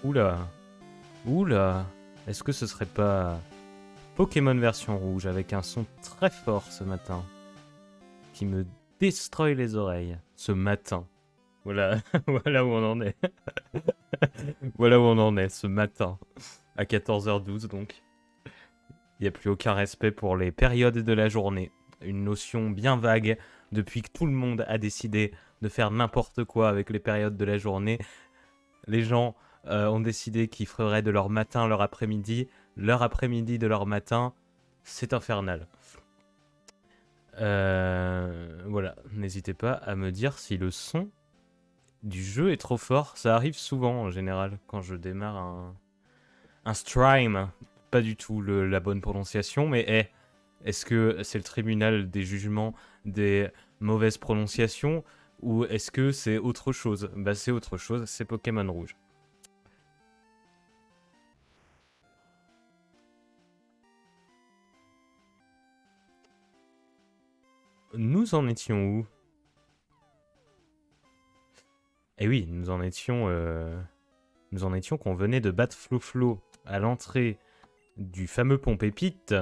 Oula. Oula. Est-ce que ce serait pas Pokémon version rouge avec un son très fort ce matin qui me destroy les oreilles ce matin. Voilà, voilà où on en est. Voilà où on en est ce matin à 14h12 donc. Il n'y a plus aucun respect pour les périodes de la journée. Une notion bien vague depuis que tout le monde a décidé de faire n'importe quoi avec les périodes de la journée. Les gens ont décidé qu'ils feraient de leur matin leur après-midi de leur matin. C'est infernal. Voilà, n'hésitez pas à me dire si le son du jeu est trop fort. Ça arrive souvent en général quand je démarre un stream. Pas du tout la bonne prononciation, mais est-ce que c'est le tribunal des jugements des mauvaises prononciations ou est-ce que c'est autre chose? Bah c'est autre chose, c'est Pokémon Rouge. Nous en étions où? Eh oui, nous en étions qu'on venait de battre Flo à l'entrée du fameux pont Pépite.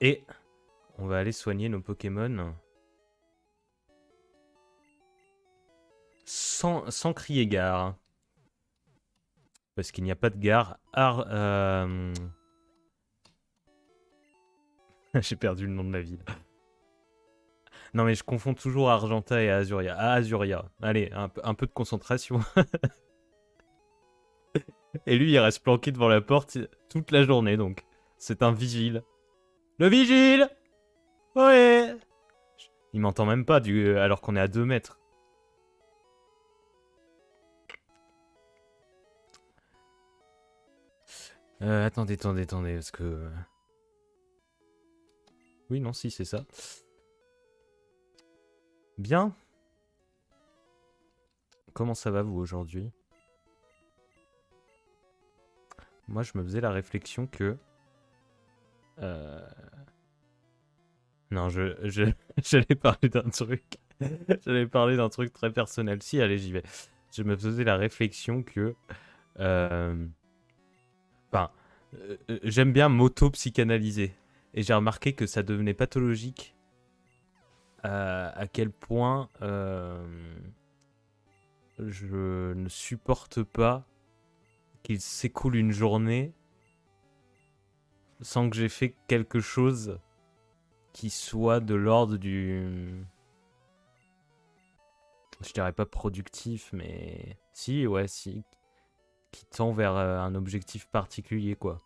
Et on va aller soigner nos Pokémon sans crier gare. Parce qu'il n'y a pas de gare. J'ai perdu le nom de la ville. Non mais je confonds toujours Argenta et Azuria. Ah, Azuria. Allez, un peu de concentration. Et lui, il reste planqué devant la porte toute la journée, donc. C'est un vigile. Le vigile! Ouais! Il m'entend même pas, alors qu'on est à 2 mètres. Attendez, parce que... Oui, non, si, c'est ça. Bien. Comment ça va, vous, aujourd'hui? Moi, je me faisais la réflexion que... Non, j'allais parler d'un truc. J'allais parler d'un truc très personnel. Si, allez, j'y vais. Je me faisais la réflexion que... Enfin, j'aime bien m'auto-psychanalyser. Et j'ai remarqué que ça devenait pathologique à quel point je ne supporte pas qu'il s'écoule une journée sans que j'ai fait quelque chose qui soit de l'ordre du... Je dirais pas productif, mais... Si, ouais, si. Qui tend vers un objectif particulier, quoi.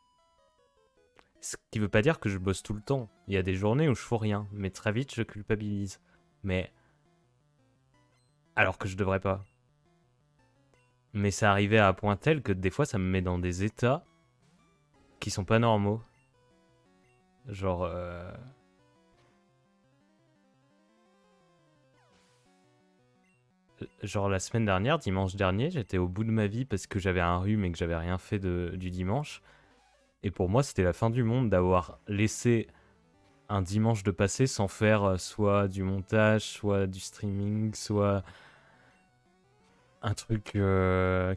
Ce qui veut pas dire que je bosse tout le temps. Il y a des journées où je fous rien, mais très vite je culpabilise. Mais... Alors que je devrais pas. Mais ça arrivait à un point tel que des fois ça me met dans des états qui sont pas normaux. Genre... Genre la semaine dernière, dimanche dernier, j'étais au bout de ma vie parce que j'avais un rhume et que j'avais rien fait du dimanche. Et pour moi, c'était la fin du monde d'avoir laissé un dimanche de passer sans faire soit du montage, soit du streaming, soit un truc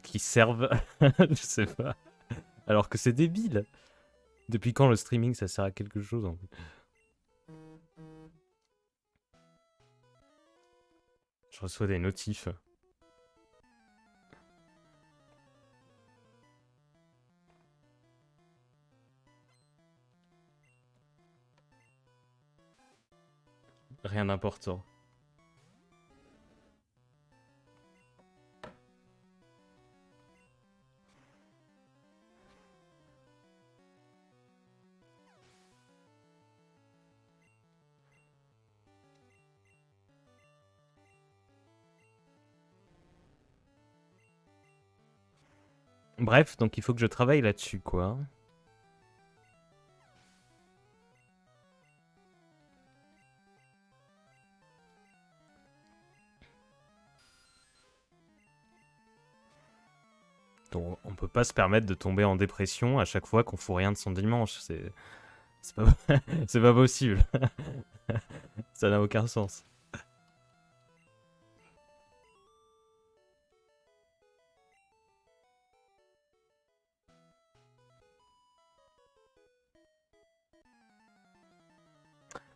qui serve. Je sais pas. Alors que c'est débile. Depuis quand le streaming ça sert à quelque chose en fait? Je reçois des notifs. Rien d'important. Bref, donc il faut que je travaille là-dessus, quoi. Donc on peut pas se permettre de tomber en dépression à chaque fois qu'on fout rien de son dimanche. C'est pas, c'est pas possible. Ça n'a aucun sens.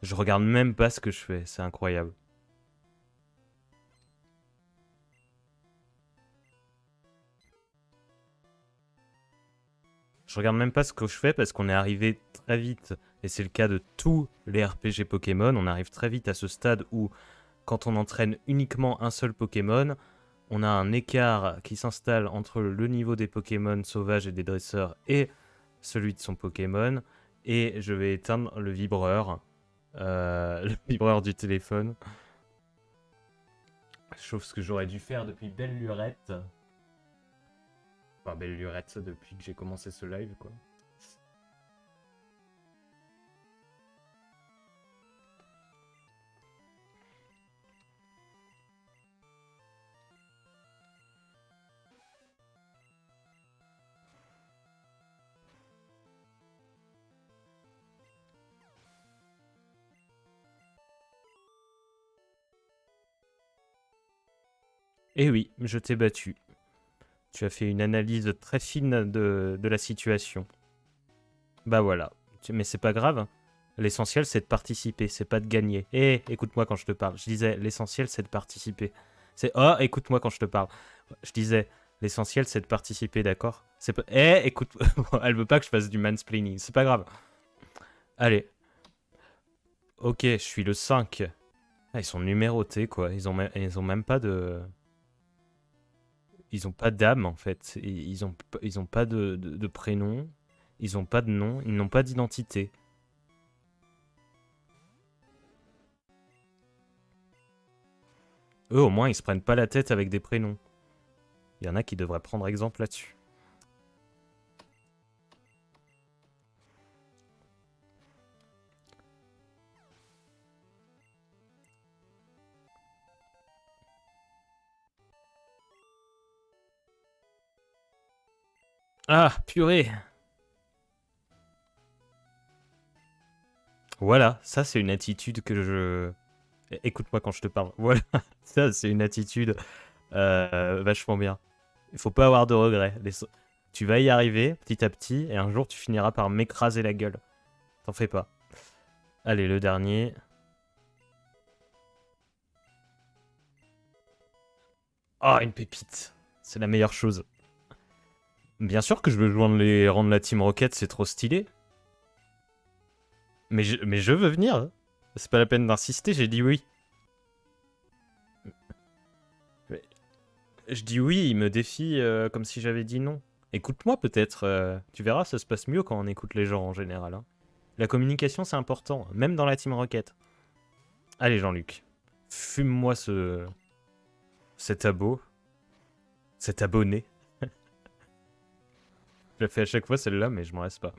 Je regarde même pas ce que je fais, c'est incroyable. Je regarde même pas ce que je fais parce qu'on est arrivé très vite, et c'est le cas de tous les RPG Pokémon, on arrive très vite à ce stade où, quand on entraîne uniquement un seul Pokémon, on a un écart qui s'installe entre le niveau des Pokémon sauvages et des dresseurs et celui de son Pokémon, et je vais éteindre le vibreur, le vibreur du téléphone. Chose que j'aurais dû faire depuis belle lurette. Enfin, belle lurette depuis que j'ai commencé ce live, quoi. Eh oui, je t'ai battu. Tu as fait une analyse très fine de la situation. Bah voilà. Mais c'est pas grave. L'essentiel, c'est de participer, c'est pas de gagner. Eh, écoute-moi quand je te parle. Je disais, l'essentiel, c'est de participer. C'est... Oh, écoute-moi quand je te parle. Je disais, l'essentiel, c'est de participer, d'accord? C'est pas... Eh, écoute... Elle veut pas que je fasse du mansplaining, c'est pas grave. Allez. Ok, je suis le 5. Ah, ils sont numérotés, quoi. Ils ont même pas de... Ils ont pas d'âme, en fait. Ils ont pas de prénom. Ils ont pas de nom. Ils n'ont pas d'identité. Eux, au moins, ils se prennent pas la tête avec des prénoms. Il y en a qui devraient prendre exemple là-dessus. Ah, purée! Voilà, ça c'est une attitude que je... Écoute-moi quand je te parle. Voilà, ça c'est une attitude vachement bien. Il faut pas avoir de regrets. Tu vas y arriver petit à petit et un jour tu finiras par m'écraser la gueule. T'en fais pas. Allez, le dernier. Ah, une pépite. C'est la meilleure chose. Bien sûr que je veux joindre les rangs de la Team Rocket, c'est trop stylé. Mais je veux venir. Hein. C'est pas la peine d'insister, j'ai dit oui. Mais je dis oui, il me défie comme si j'avais dit non. Écoute-moi peut-être, tu verras, ça se passe mieux quand on écoute les gens en général. Hein. La communication c'est important, même dans la Team Rocket. Allez Jean-Luc, fume-moi cet abo, cet abonné. Je la fais à chaque fois celle-là, mais je m'en lasse pas.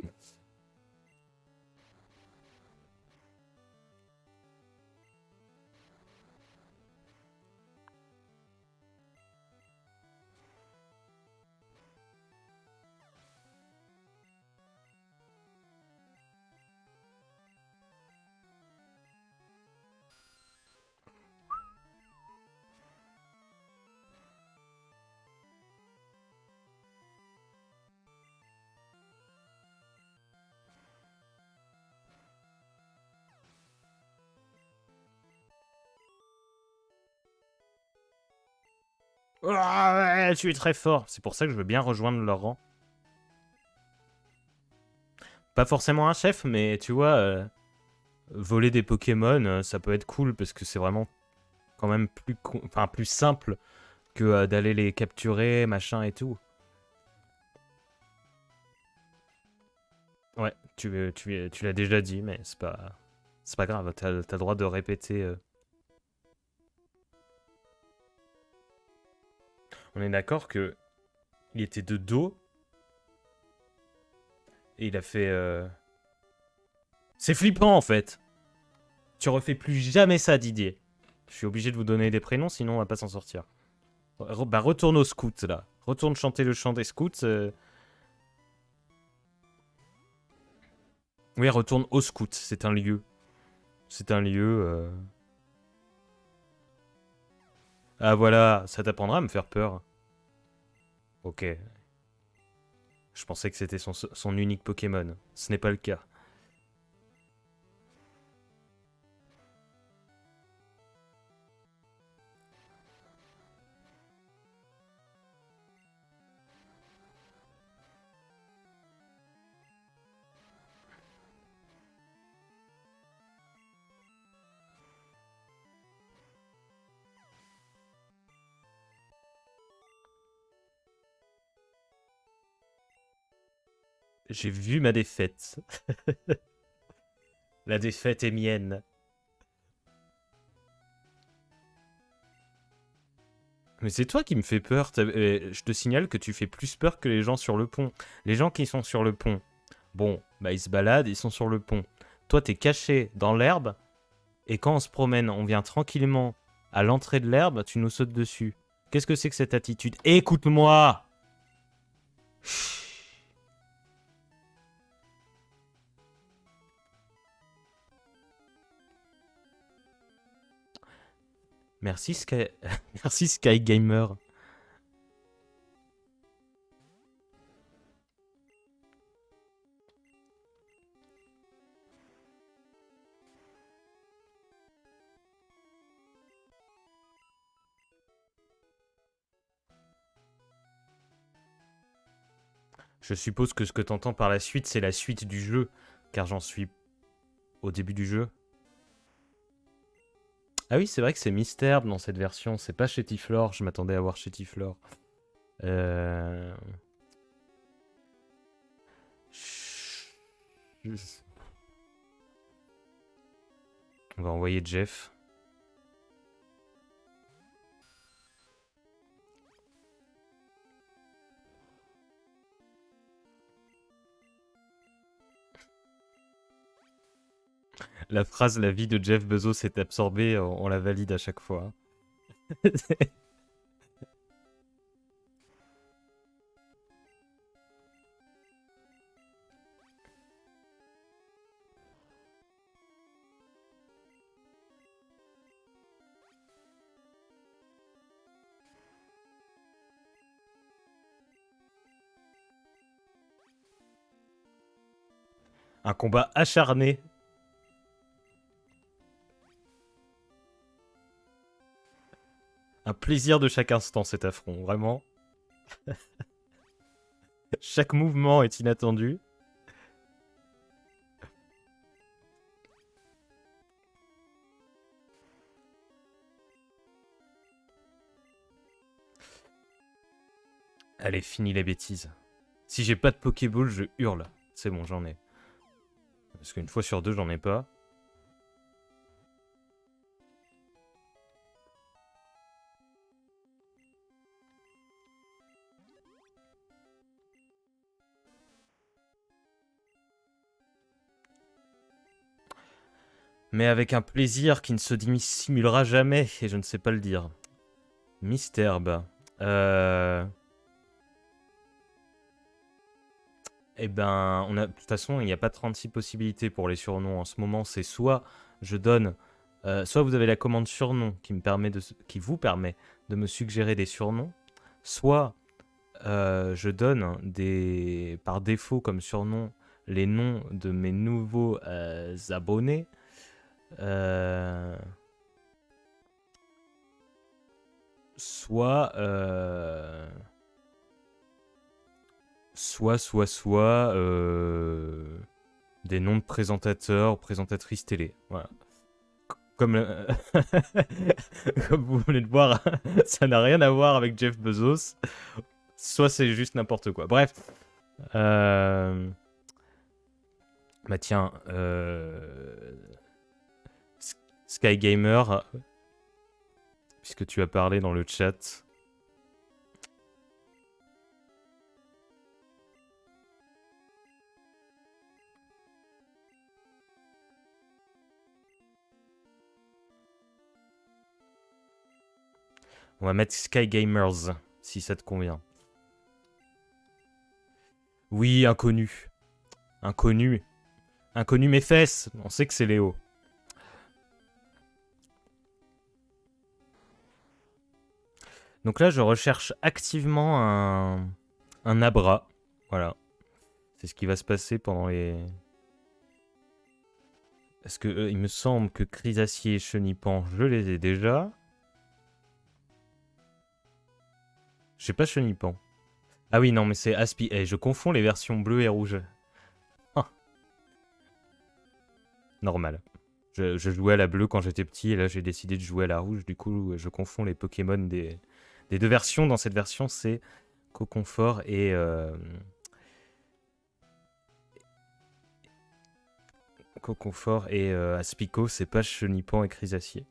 Ah ouais, tu es très fort. C'est pour ça que je veux bien rejoindre leur rang. Pas forcément un chef, mais tu vois, voler des Pokémon, ça peut être cool parce que c'est vraiment quand même plus simple que d'aller les capturer, machin et tout. Ouais, tu l'as déjà dit, mais c'est pas grave, t'as le droit de répéter. On est d'accord que il était de dos et il a fait. C'est flippant en fait. Tu refais plus jamais ça, Didier. Je suis obligé de vous donner des prénoms, sinon on va pas s'en sortir. Bah retourne au scout là. Retourne chanter le chant des scouts. Oui, retourne au scout. C'est un lieu. C'est un lieu. Ah voilà, ça t'apprendra à me faire peur. Ok. Je pensais que c'était son unique Pokémon. Ce n'est pas le cas. J'ai vu ma défaite. La défaite est mienne. Mais c'est toi qui me fais peur. Je te signale que tu fais plus peur que les gens sur le pont. Les gens qui sont sur le pont, bon, bah ils se baladent, ils sont sur le pont. Toi, t'es caché dans l'herbe, et quand on se promène, on vient tranquillement à l'entrée de l'herbe, tu nous sautes dessus. Qu'est-ce que c'est que cette attitude? Écoute-moi! Merci Sky... Merci Sky Gamer. Je suppose que ce que t'entends par la suite, c'est la suite du jeu, car j'en suis au début du jeu. Ah oui, c'est vrai que c'est Mystère dans cette version, c'est pas Chétiflore, je m'attendais à voir Chétiflore. Euh... On va envoyer Jeff. La phrase « La vie de Jeff Bezos est absorbée », on la valide à chaque fois. Un combat acharné. Un plaisir de chaque instant cet affront, vraiment. Chaque mouvement est inattendu. Allez, fini les bêtises. Si j'ai pas de Pokéball, je hurle. C'est bon, j'en ai. Parce qu'une fois sur deux, j'en ai pas. Mais avec un plaisir qui ne se dissimulera jamais, et je ne sais pas le dire. Mystherbe. Eh ben, de toute façon, il n'y a pas 36 possibilités pour les surnoms. En ce moment, c'est soit je donne... soit vous avez la commande surnom qui vous permet de me suggérer des surnoms, soit je donne par défaut comme surnom les noms de mes nouveaux abonnés. Soit des noms de présentateurs, présentatrices télé. Voilà. Comme, comme vous venez de voir, ça n'a rien à voir avec Jeff Bezos. Soit c'est juste n'importe quoi. Bref. Bah tiens, Sky Gamer, puisque tu as parlé dans le chat. On va mettre Sky Gamers, si ça te convient. Oui, inconnu. Inconnu. Inconnu mes fesses. On sait que c'est Léo. Donc là, je recherche activement un Abra. Voilà. C'est ce qui va se passer pendant les... Est-ce que il me semble que Crisacier et Chenipan, je les ai déjà. J'ai pas Chenipan. Ah oui, non, mais c'est Aspi. Eh, je confonds les versions bleues et rouges. Ah. Normal. Je jouais à la bleue quand j'étais petit et là j'ai décidé de jouer à la rouge. Du coup, je confonds les Pokémon des deux versions. Dans cette version, c'est Coconfort et Coconfort et Aspico, c'est pas Chenipan et Chrysacier.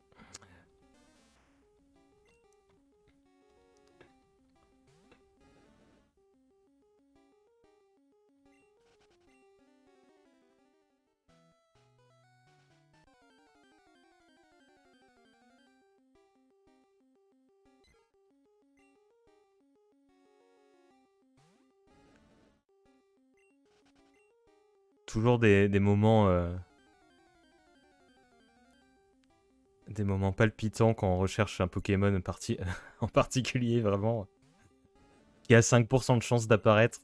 Toujours des moments... des moments palpitants quand on recherche un Pokémon en particulier, vraiment, qui a 5% de chance d'apparaître.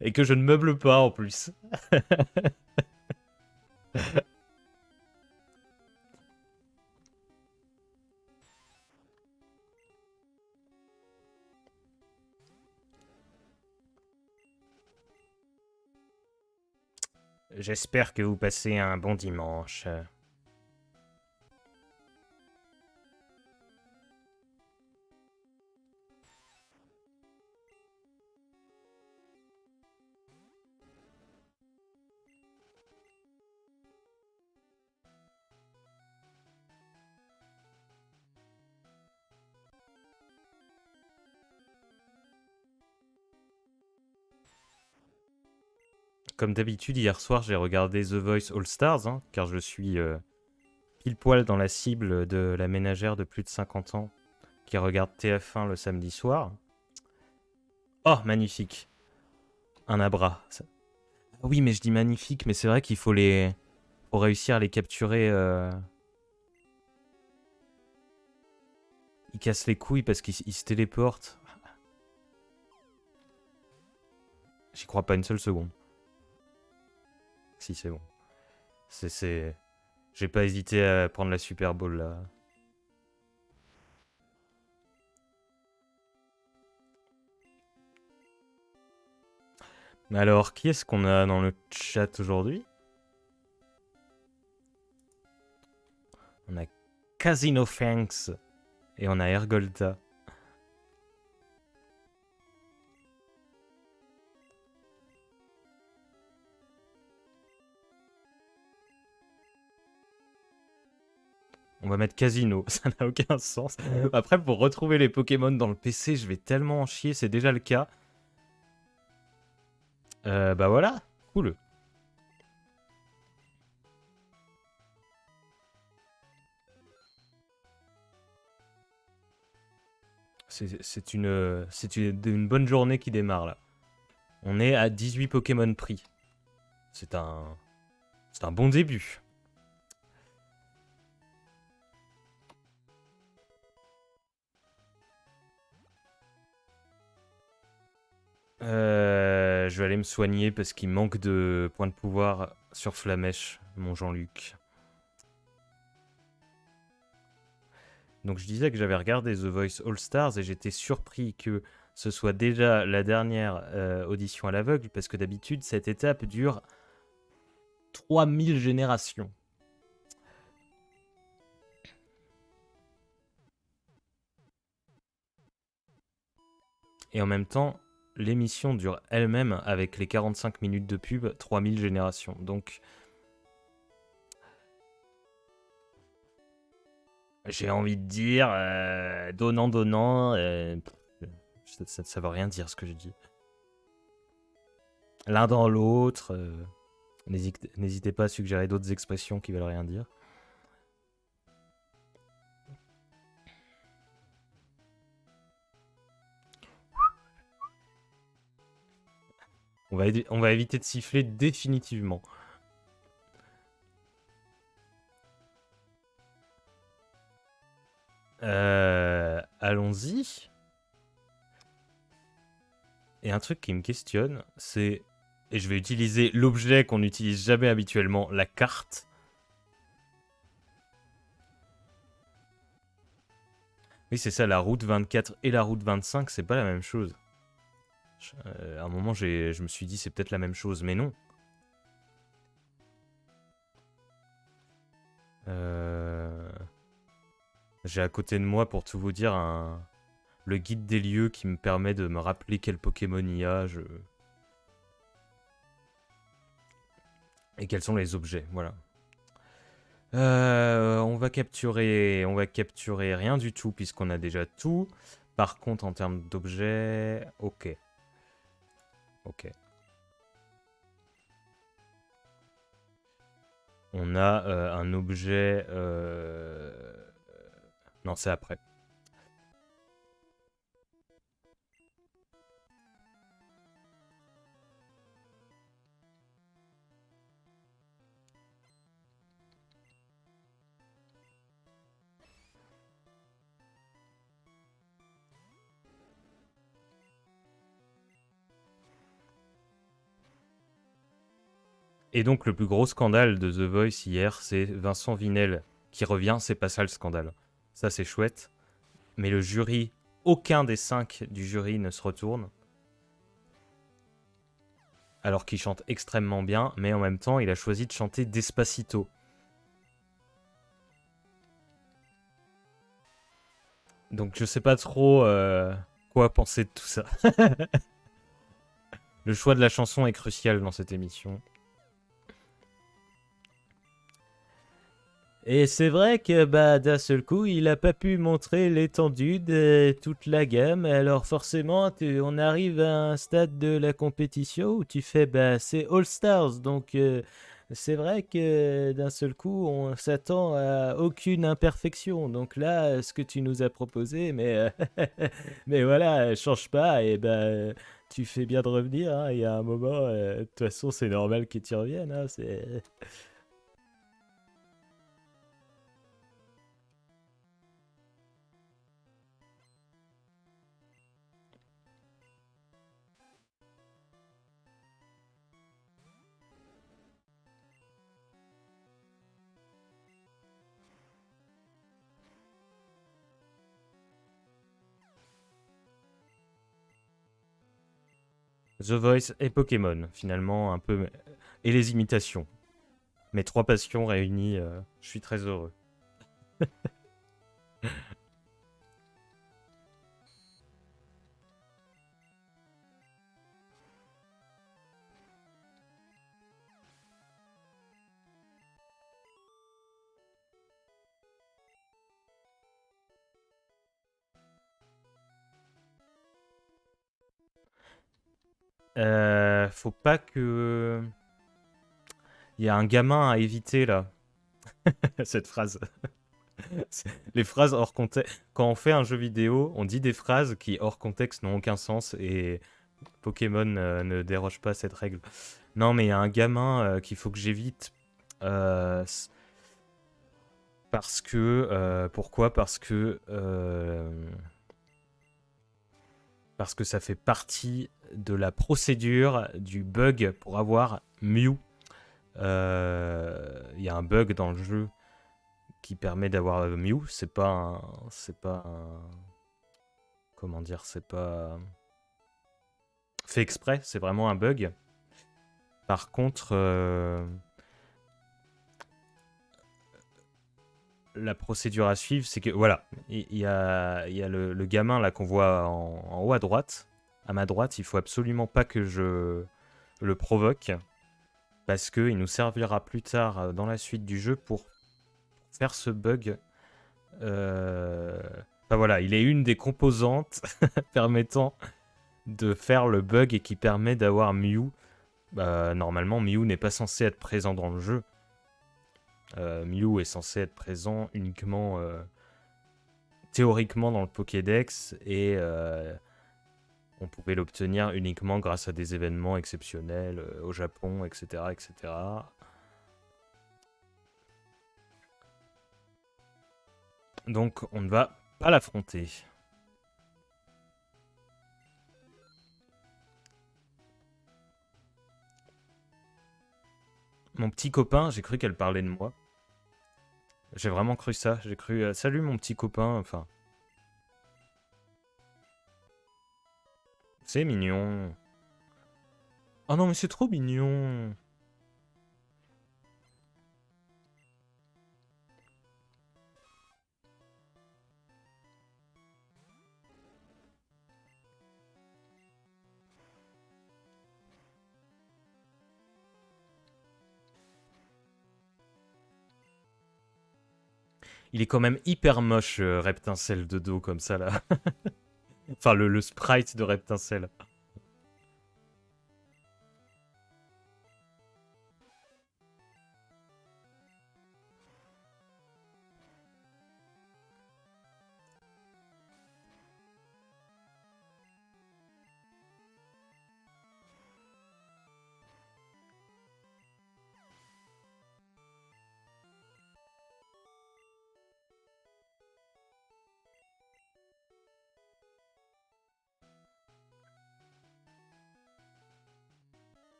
Et que je ne meuble pas, en plus. J'espère que vous passez un bon dimanche. Comme d'habitude, hier soir, j'ai regardé The Voice All Stars, hein, car je suis pile poil dans la cible de la ménagère de plus de 50 ans qui regarde TF1 le samedi soir. Oh, magnifique. Un abra. Ah oui, mais je dis magnifique, mais c'est vrai qu'il faut faut réussir à les capturer. Ils cassent les couilles parce qu'ils se téléportent. J'y crois pas une seule seconde. Si, c'est bon. J'ai pas hésité à prendre la Super Bowl, là. Alors, qui est-ce qu'on a dans le chat aujourd'hui? On a Casino Fanks et on a Ergolta. On va mettre Casino, ça n'a aucun sens. Après, pour retrouver les Pokémon dans le PC, je vais tellement en chier, c'est déjà le cas. Bah voilà, cool. C'est une bonne journée qui démarre là. On est à 18 Pokémon pris. C'est un bon début. Je vais aller me soigner parce qu'il manque de points de pouvoir sur Flamèche, mon Jean-Luc. Donc je disais que j'avais regardé The Voice All Stars et j'étais surpris que ce soit déjà la dernière audition à l'aveugle parce que d'habitude cette étape dure 3000 générations. Et en même temps, l'émission dure elle-même avec les 45 minutes de pub 3000 générations. Donc j'ai envie de dire donnant, ça veut rien dire ce que j'ai dit. L'un dans l'autre, n'hésitez pas à suggérer d'autres expressions qui veulent rien dire. On va éviter de siffler définitivement. Allons-y. Et un truc qui me questionne, c'est... Et je vais utiliser l'objet qu'on n'utilise jamais habituellement, la carte. Oui, c'est ça, la route 24 et la route 25, c'est pas la même chose. À un moment, je me suis dit, c'est peut-être la même chose, mais non. J'ai à côté de moi, pour tout vous dire, le guide des lieux qui me permet de me rappeler quel Pokémon il y a. Et quels sont les objets, voilà. On va capturer rien du tout puisqu'on a déjà tout. Par contre, en termes d'objets, ok. Ok. On a un objet... Non, c'est après. Et donc, le plus gros scandale de The Voice hier, c'est Vincent Vinel qui revient. C'est pas ça le scandale. Ça, c'est chouette. Mais le jury, aucun des 5 du jury ne se retourne. Alors qu'il chante extrêmement bien, mais en même temps, il a choisi de chanter Despacito. Donc je sais pas trop quoi penser de tout ça. Le choix de la chanson est crucial dans cette émission. Et c'est vrai que d'un seul coup, il a pas pu montrer l'étendue de toute la gamme. Alors forcément, on arrive à un stade de la compétition où tu fais c'est All Stars. Donc c'est vrai que d'un seul coup, on s'attend à aucune imperfection. Donc là, ce que tu nous as proposé, mais voilà, change pas. Et tu fais bien de revenir, hein. Il y a un moment, de toute façon, c'est normal que tu reviennes, hein. C'est... The Voice et Pokémon, finalement, un peu. Et les imitations. Mes 3 passions réunies, je suis très heureux. Faut pas que. Il y a un gamin à éviter là. Cette phrase. Les phrases hors contexte. Quand on fait un jeu vidéo, on dit des phrases qui hors contexte n'ont aucun sens et Pokémon ne déroge pas à cette règle. Non, mais il y a un gamin qu'il faut que j'évite. euh, Parce que. Pourquoi parce que ça fait partie de la procédure du bug pour avoir Mew. Il y a un bug dans le jeu qui permet d'avoir Mew. Comment dire, c'est pas fait exprès, c'est vraiment un bug. Par contre, la procédure à suivre, c'est que voilà, il y a le gamin là qu'on voit en haut à droite. À ma droite, il faut absolument pas que je le provoque parce qu'il nous servira plus tard dans la suite du jeu pour faire ce bug. Enfin voilà, il est une des composantes permettant de faire le bug et qui permet d'avoir Mew. Normalement, Mew n'est pas censé être présent dans le jeu. Mew est censé être présent uniquement théoriquement dans le Pokédex et on pouvait l'obtenir uniquement grâce à des événements exceptionnels au Japon, etc., etc. Donc on ne va pas l'affronter. Mon petit copain, j'ai cru qu'elle parlait de moi. J'ai vraiment cru ça. J'ai cru salut mon petit copain. Enfin, c'est mignon. Oh non, mais c'est trop mignon. Il est quand même hyper moche, Reptincelle de dos comme ça là. Enfin, le sprite de Reptincelle.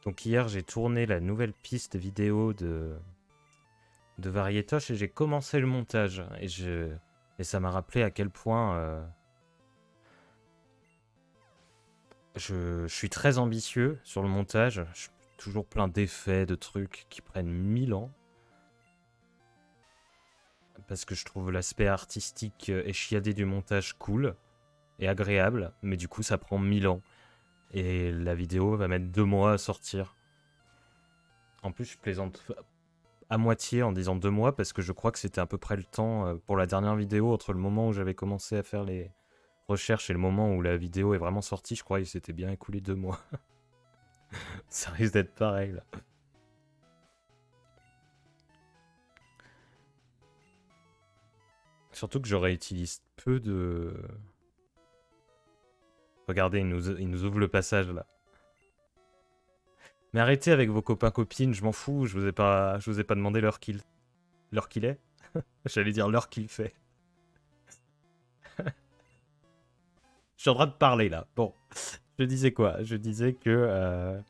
Donc hier, j'ai tourné la nouvelle piste vidéo de Varietoche et j'ai commencé le montage. Et ça m'a rappelé à quel point je suis très ambitieux sur le montage. Je suis toujours plein d'effets, de trucs qui prennent 1000 ans. Parce que je trouve l'aspect artistique et chiadé du montage cool et agréable. Mais du coup, ça prend 1000 ans. Et la vidéo va mettre 2 mois à sortir. En plus, je plaisante à moitié en disant 2 mois parce que je crois que c'était à peu près le temps pour la dernière vidéo entre le moment où j'avais commencé à faire les recherches et le moment où la vidéo est vraiment sortie. Je crois qu'il s'était bien écoulé 2 mois. Ça risque d'être pareil là. Surtout que je réutilise peu de... Regardez, il nous ouvre le passage là. Mais arrêtez avec vos copains-copines, je m'en fous, je vous ai pas demandé l'heure qu'il est. J'allais dire l'heure qu'il fait. Je suis en train de parler là. Bon, je disais quoi? Je disais que...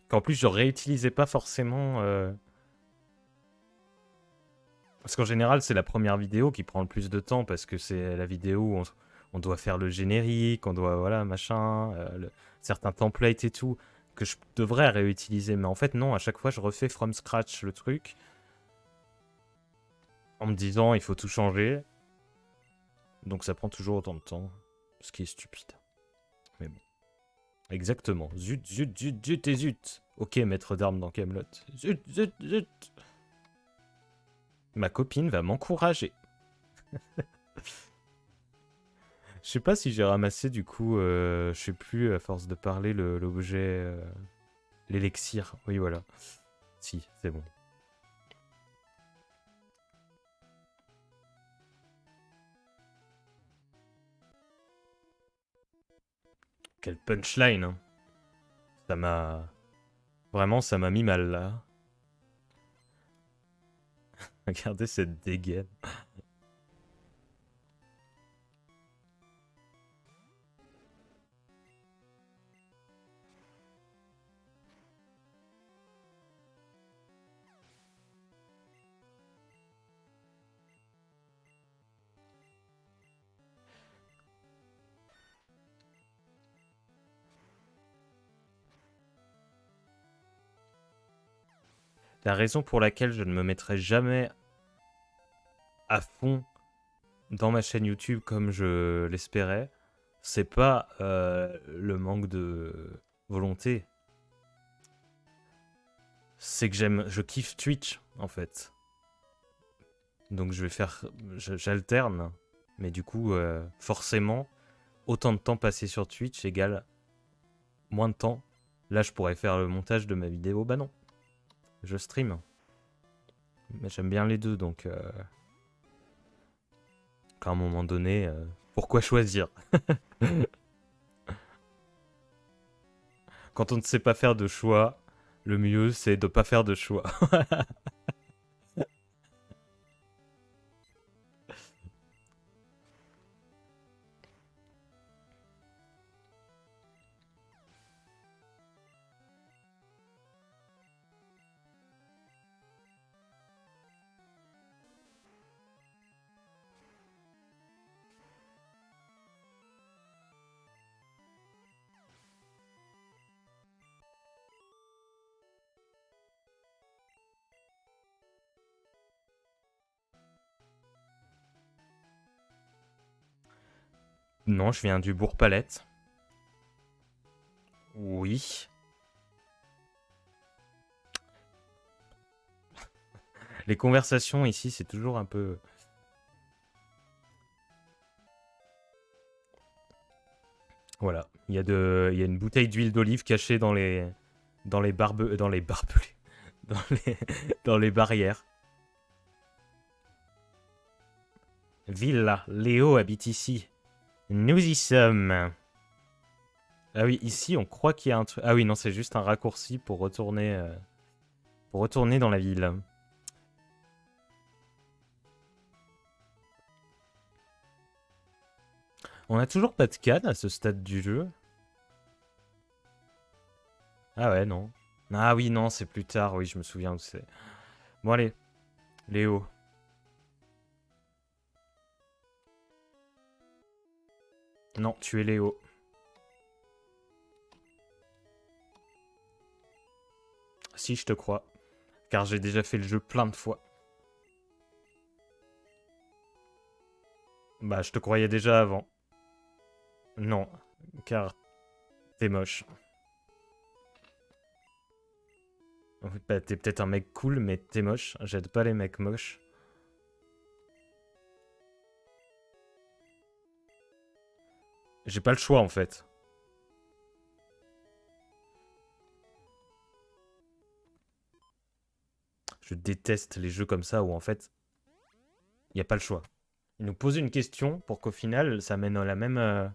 qu'en plus je réutilisais pas forcément... Parce qu'en général c'est la première vidéo qui prend le plus de temps parce que c'est la vidéo où on doit faire le générique, on doit... Voilà, machin... certains templates et tout que je devrais réutiliser. Mais en fait non, à chaque fois je refais from scratch le truc. En me disant il faut tout changer. Donc ça prend toujours autant de temps. Ce qui est stupide. Mais bon. Exactement. Zut, zut, zut, zut et zut. Ok, maître d'armes dans Camelot. Zut, zut, zut. Ma copine va m'encourager. Je sais pas si j'ai ramassé du coup, je sais plus à force de parler l'objet, l'élixir. Oui, voilà. Si, c'est bon. Quelle punchline, hein. Ça m'a... Vraiment, ça m'a mis mal là. Regardez cette dégaine. La raison pour laquelle je ne me mettrai jamais à fond dans ma chaîne YouTube comme je l'espérais, c'est pas le manque de volonté. C'est que je kiffe Twitch en fait. Donc je vais faire, j'alterne, mais du coup forcément autant de temps passé sur Twitch égale moins de temps. Là je pourrais faire le montage de ma vidéo, bah non, je stream. Mais j'aime bien les deux donc à un moment donné, pourquoi choisir? Quand on ne sait pas faire de choix, le mieux c'est de pas faire de choix. Non, je viens du Bourg-Palette. Oui. Les conversations ici, c'est toujours un peu... Voilà. Il y a une bouteille d'huile d'olive cachée dans les... Dans les barbelés. Dans les... dans les barrières. Villa, Léo habite ici. Nous y sommes. Ah oui, ici, on croit qu'il y a un truc... Ah oui, non, c'est juste un raccourci pour retourner dans la ville. On a toujours pas de canne à ce stade du jeu. Ah ouais, non. Ah oui, non, c'est plus tard. Oui, je me souviens où c'est. Bon, allez. Léo. Non, tu es Léo. Si, je te crois. Car j'ai déjà fait le jeu plein de fois. Bah, je te croyais déjà avant. Non, car t'es moche. Bah, t'es peut-être un mec cool, mais t'es moche. J'aide pas les mecs moches. J'ai pas le choix, en fait. Je déteste les jeux comme ça où, en fait, il n'y a pas le choix. Il nous pose une question pour qu'au final, ça mène à la même...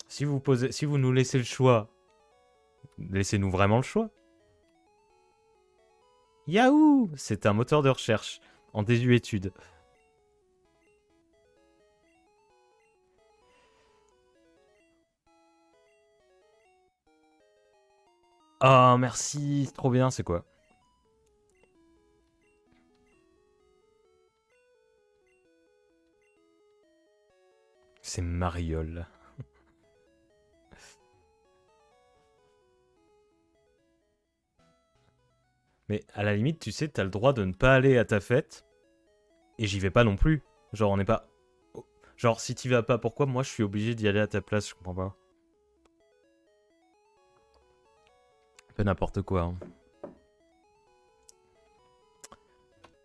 Si vous nous laissez le choix, laissez-nous vraiment le choix. Yahoo! C'est un moteur de recherche en désuétude. Oh, merci, c'est trop bien, c'est quoi? C'est Mariole. Mais à la limite, tu sais, t'as le droit de ne pas aller à ta fête. Et j'y vais pas non plus. Genre, on n'est pas... Genre, si t'y vas pas, pourquoi moi je suis obligé d'y aller à ta place? Je comprends pas. Un peu n'importe quoi. Hein.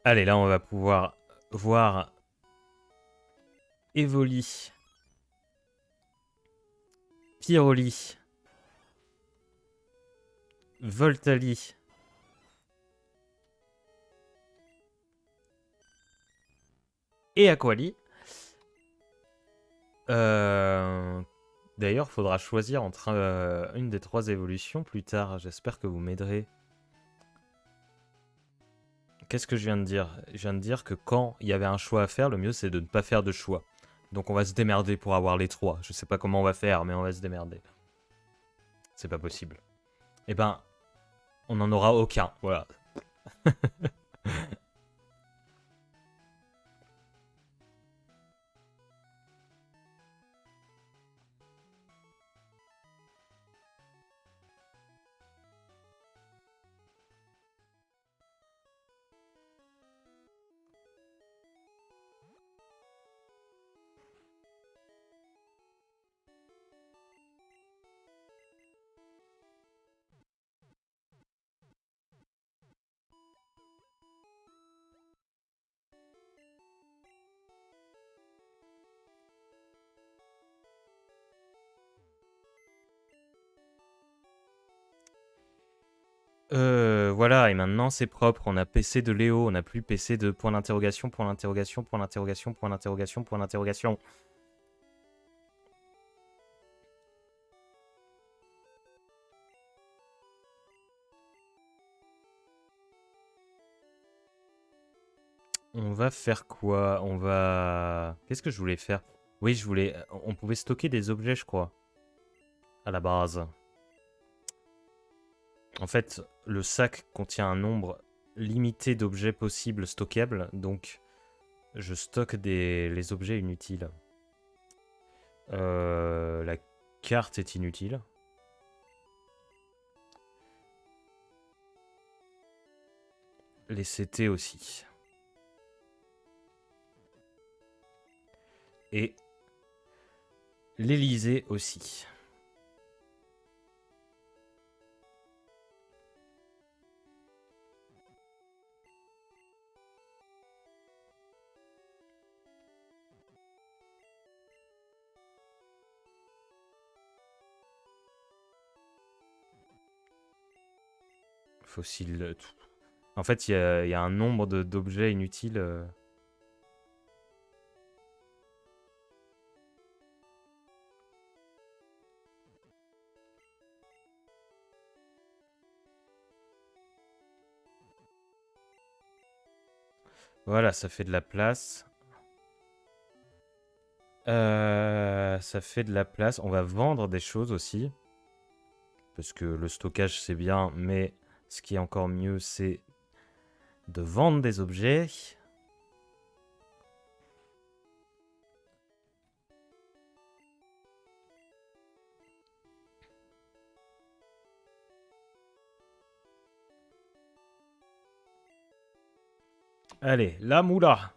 Allez, là, on va pouvoir voir Evoli, Pyroli, Voltali, et Aquali. D'ailleurs, faudra choisir entre une des trois évolutions plus tard. J'espère que vous m'aiderez. Qu'est-ce que je viens de dire? Je viens de dire que quand il y avait un choix à faire, le mieux c'est de ne pas faire de choix. Donc on va se démerder pour avoir les trois. Je sais pas comment on va faire, mais on va se démerder. C'est pas possible. Eh ben, on n'en aura aucun. Voilà. Voilà, et maintenant c'est propre. On a PC de Léo, on n'a plus PC de point d'interrogation, point d'interrogation, point d'interrogation, point d'interrogation, point d'interrogation. On va faire quoi? On va... Qu'est-ce que je voulais faire? Oui, je voulais... On pouvait stocker des objets, je crois. À la base. En fait, le sac contient un nombre limité d'objets possibles stockables, donc je stocke les objets inutiles. La carte est inutile. Les CT aussi. Et l'Elysée aussi. Fossile. Tout. En fait, il y a un nombre d'objets inutiles. Voilà, ça fait de la place. Ça fait de la place. On va vendre des choses aussi. Parce que le stockage, c'est bien. Mais ce qui est encore mieux, c'est de vendre des objets. Allez, la moula.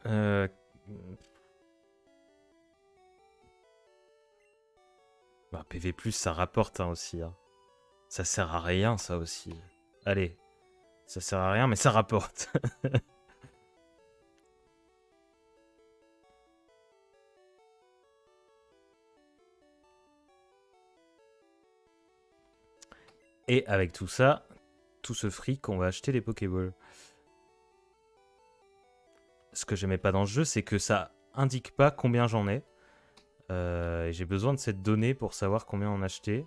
Euh... Bah, PV+, ça rapporte hein, aussi. Hein. Ça sert à rien, ça aussi. Allez, ça sert à rien, mais ça rapporte. Et avec tout ça, tout ce fric, on va acheter des Pokéballs. Ce que j'aimais pas dans le jeu, c'est que ça indique pas combien j'en ai. Et j'ai besoin de cette donnée pour savoir combien en acheter.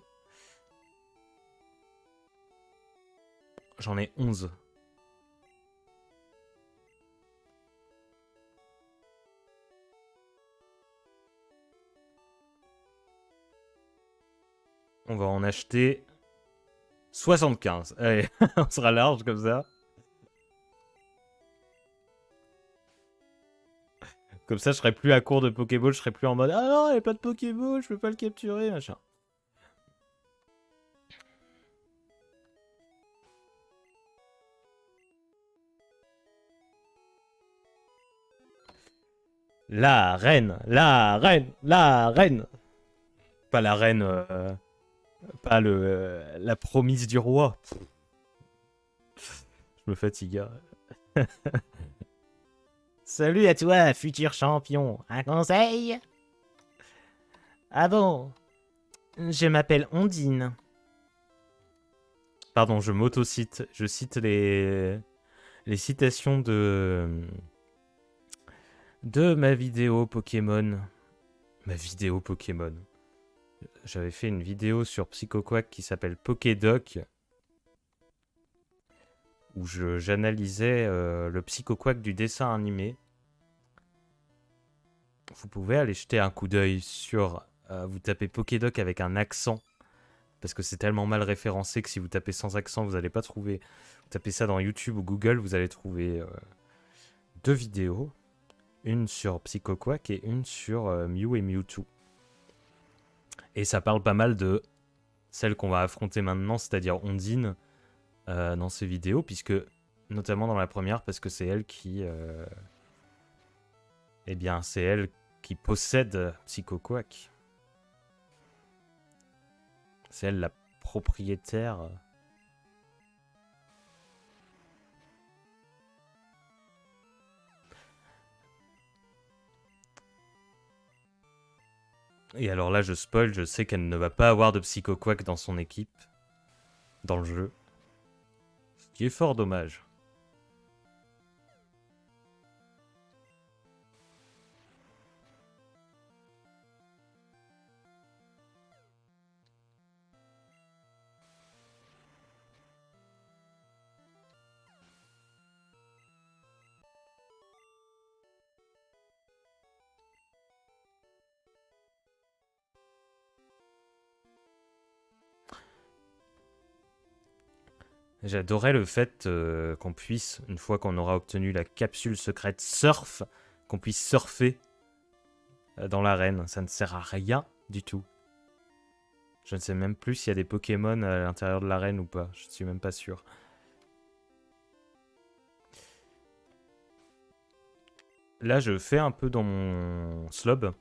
J'en ai 11. On va en acheter 75. Allez, on sera large comme ça. Comme ça, je serai plus à court de Pokéball, je serai plus en mode ah non, il n'y a pas de Pokéball, je peux pas le capturer, machin. La reine, la reine, la reine. Pas la reine, pas la promise du roi. Je me fatigue. Hein. Salut à toi, futur champion. Un conseil? Ah bon? Je m'appelle Ondine. Pardon, je m'auto-cite. Je cite les citations de ma vidéo Pokémon. Ma vidéo Pokémon. J'avais fait une vidéo sur PsychoQuack qui s'appelle Pokédoc, où j'analysais le PsychoQuack du dessin animé. Vous pouvez aller jeter un coup d'œil sur... vous tapez Pokédoc avec un accent, parce que c'est tellement mal référencé que si vous tapez sans accent, vous n'allez pas trouver... Vous tapez ça dans YouTube ou Google, vous allez trouver 2 vidéos. Une sur PsychoQuack et une sur Mew et Mewtwo. Et ça parle pas mal de celle qu'on va affronter maintenant, c'est-à-dire Ondine, dans ces vidéos, puisque, notamment dans la première, parce que c'est elle qui... eh bien, c'est elle qui possède PsychoQuack. C'est elle la propriétaire. Et alors là, je spoil, je sais qu'elle ne va pas avoir de PsychoQuack dans son équipe, dans le jeu. Ce qui est fort dommage. J'adorais le fait qu'on puisse, une fois qu'on aura obtenu la capsule secrète surf, qu'on puisse surfer dans l'arène. Ça ne sert à rien du tout. Je ne sais même plus s'il y a des Pokémon à l'intérieur de l'arène ou pas. Je ne suis même pas sûr. Là, je fais un peu dans mon slob.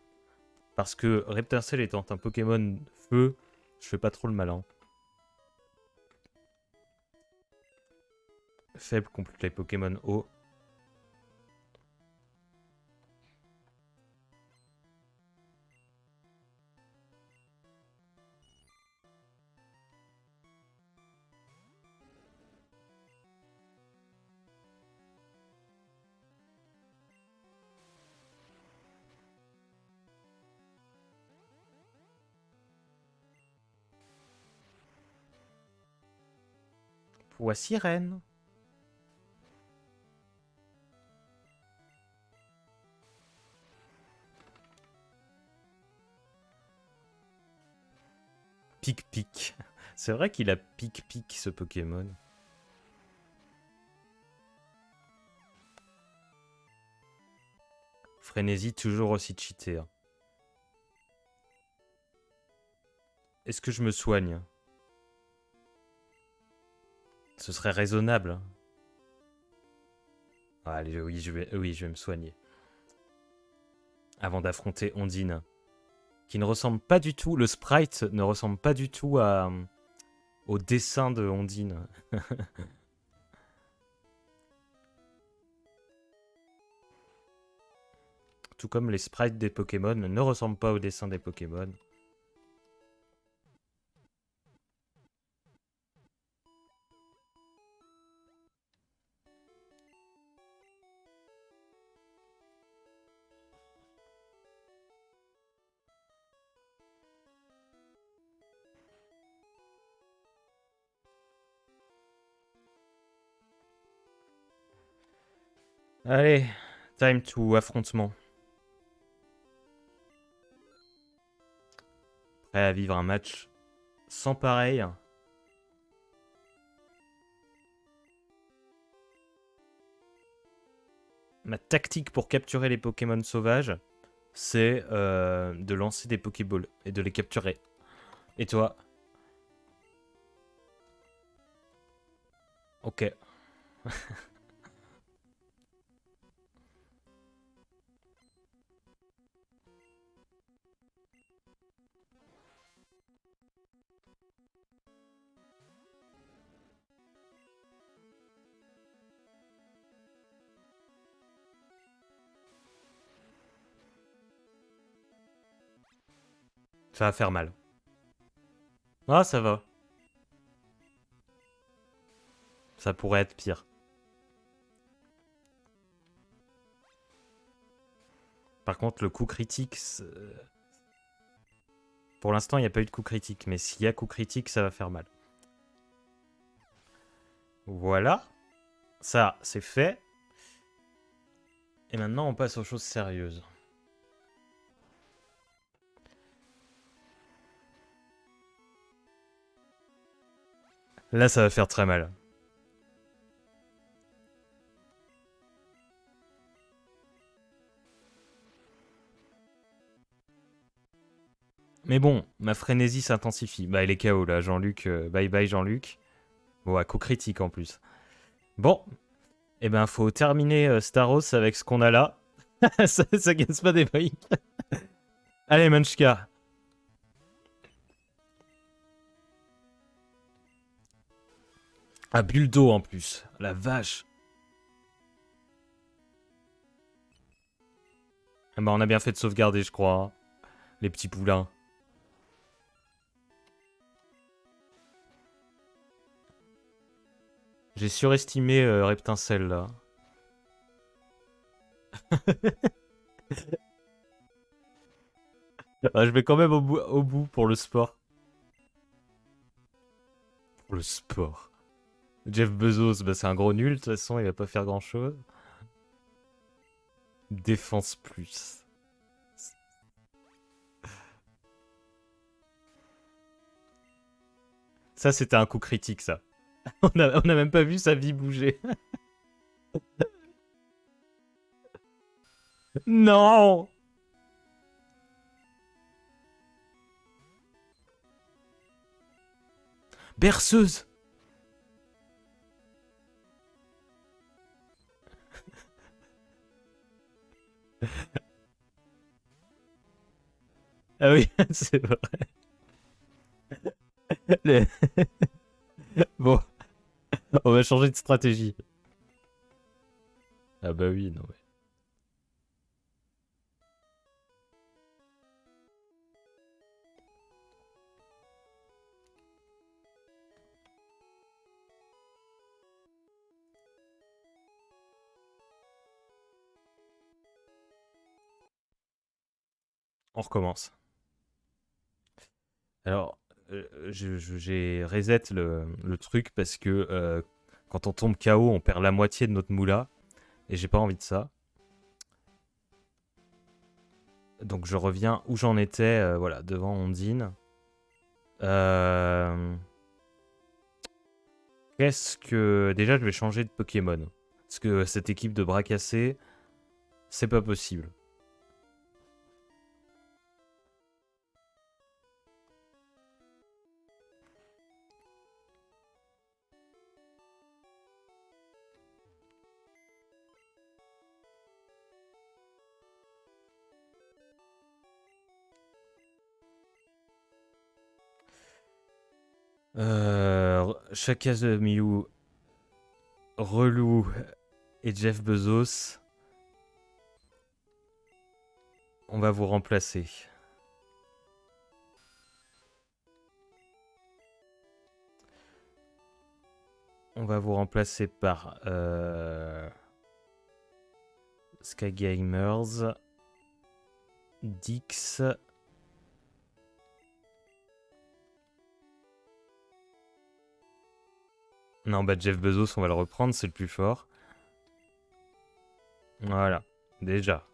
Parce que Reptarcell étant un Pokémon feu, je fais pas trop le malin. Faible contre les Pokémon eau. Voix sirène. Pic-pic. C'est vrai qu'il a pic-pic ce Pokémon. Frénésie toujours aussi cheaté. Hein. Est-ce que je me soigne? Ce serait raisonnable. Hein. Ah, allez, oui, je vais me soigner. Avant d'affronter Ondine. Qui ne ressemble pas du tout, le sprite ne ressemble pas du tout au dessin de Ondine. Tout comme les sprites des Pokémon ne ressemblent pas au dessin des Pokémon. Allez, time to affrontement. Prêt à vivre un match sans pareil. Ma tactique pour capturer les Pokémon sauvages, c'est de lancer des Pokéballs et de les capturer. Et toi? Ok. Ça va faire mal. Ah, ça va. Ça pourrait être pire. Par contre, le coup critique... Pour l'instant, il n'y a pas eu de coup critique. Mais s'il y a coup critique, ça va faire mal. Voilà. Ça, c'est fait. Et maintenant, on passe aux choses sérieuses. Là, ça va faire très mal. Mais bon, ma frénésie s'intensifie. Bah, il est KO là, Jean-Luc. Bye bye, Jean-Luc. Bon, à coup critique en plus. Bon. Eh ben, faut terminer Staros avec ce qu'on a là. ça casse pas des briques. Allez, Manchka. Ah, bulle d'eau en plus. La vache. Ah bah, on a bien fait de sauvegarder, je crois. Hein. Les petits poulains. J'ai surestimé Reptincelle, là. Ah, je vais quand même au bout pour le sport. Pour le sport. Jeff Bezos, bah, c'est un gros nul, de toute façon, il va pas faire grand-chose. Défense plus. Ça, c'était un coup critique, ça. On a même pas vu sa vie bouger. Non! Berceuse! Ah oui, c'est vrai. Le- Bon, on va changer de stratégie. Ah bah oui, non mais... On recommence. Alors, j'ai reset le truc parce que quand on tombe KO, on perd la moitié de notre moula. Et j'ai pas envie de ça. Donc je reviens où j'en étais, voilà, devant Ondine. Euh... Qu'est-ce que... Déjà, je vais changer de Pokémon. Parce que cette équipe de bras cassés, c'est pas possible. Shakazu Miyu, Relou et Jeff Bezos, on va vous remplacer. On va vous remplacer par Sky Gamers, Dix. Non, bah Jeff Bezos, on va le reprendre, c'est le plus fort. Voilà, déjà.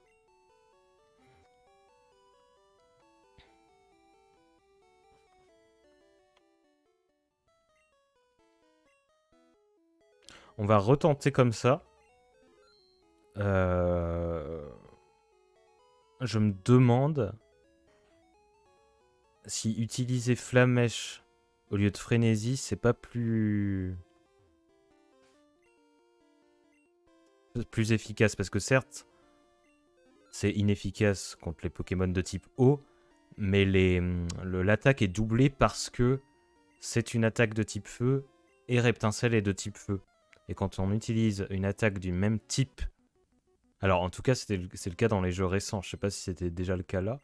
On va retenter comme ça. Je me demande si utiliser Flamèche au lieu de Frénésie, c'est pas plus efficace. Parce que certes, c'est inefficace contre les Pokémon de type eau, mais l'attaque est doublée parce que c'est une attaque de type feu et Reptincelle est de type feu. Et quand on utilise une attaque du même type... Alors en tout cas, c'est le cas dans les jeux récents. Je sais pas si c'était déjà le cas là.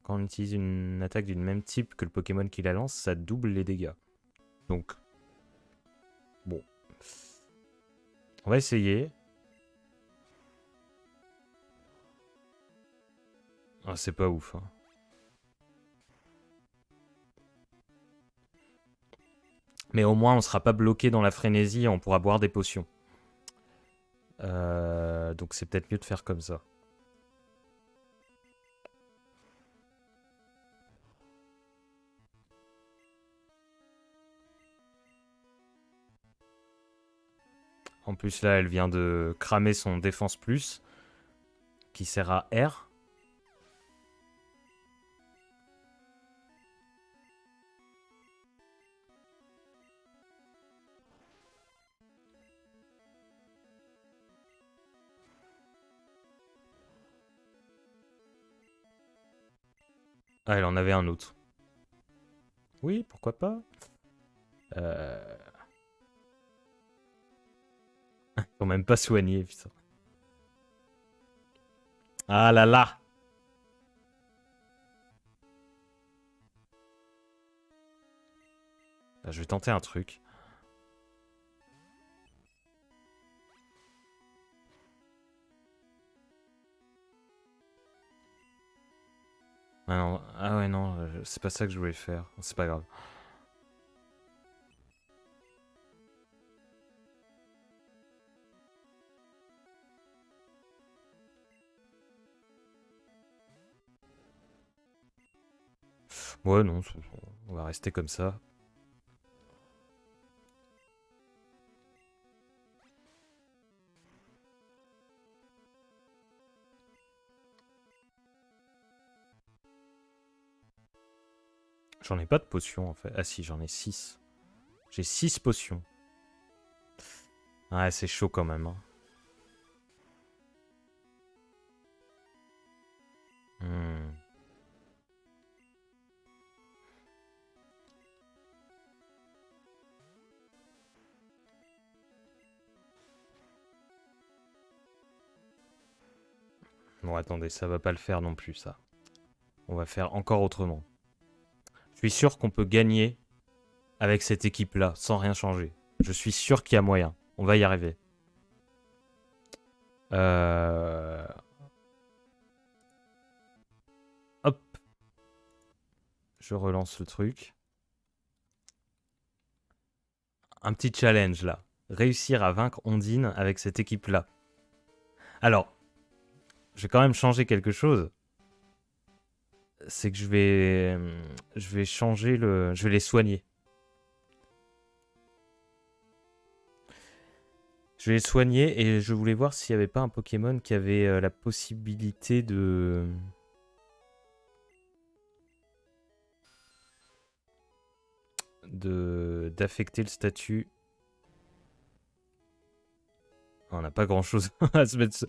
Quand on utilise une attaque du même type que le Pokémon qui la lance, ça double les dégâts. Donc, bon. On va essayer. Ah, c'est pas ouf. Hein. Mais au moins, on sera pas bloqué dans la frénésie et on pourra boire des potions. Donc c'est peut-être mieux de faire comme ça. En plus, là, elle vient de cramer son défense plus, qui sert à R. Ah, elle en avait un autre. Oui, pourquoi pas. Ils sont même pas soignés, putain. Ah là là. Ah, je vais tenter un truc. Ah, non. Ah ouais, non, c'est pas ça que je voulais faire. C'est pas grave. Ouais, non, on va rester comme ça. J'en ai pas de potions en fait. Ah si, j'en ai 6. J'ai 6 potions. Ouais, c'est chaud quand même. Hein. Hmm. Bon, attendez, ça va pas le faire non plus, ça. On va faire encore autrement. Je suis sûr qu'on peut gagner avec cette équipe-là, sans rien changer. Je suis sûr qu'il y a moyen. On va y arriver. Hop. Je relance le truc. Un petit challenge, là. Réussir à vaincre Ondine avec cette équipe-là. Alors, je vais quand même changer quelque chose. C'est que je vais changer le... Je vais les soigner. Je vais les soigner et je voulais voir s'il n'y avait pas un Pokémon qui avait la possibilité d'affecter le statut. On n'a pas grand chose à se mettre.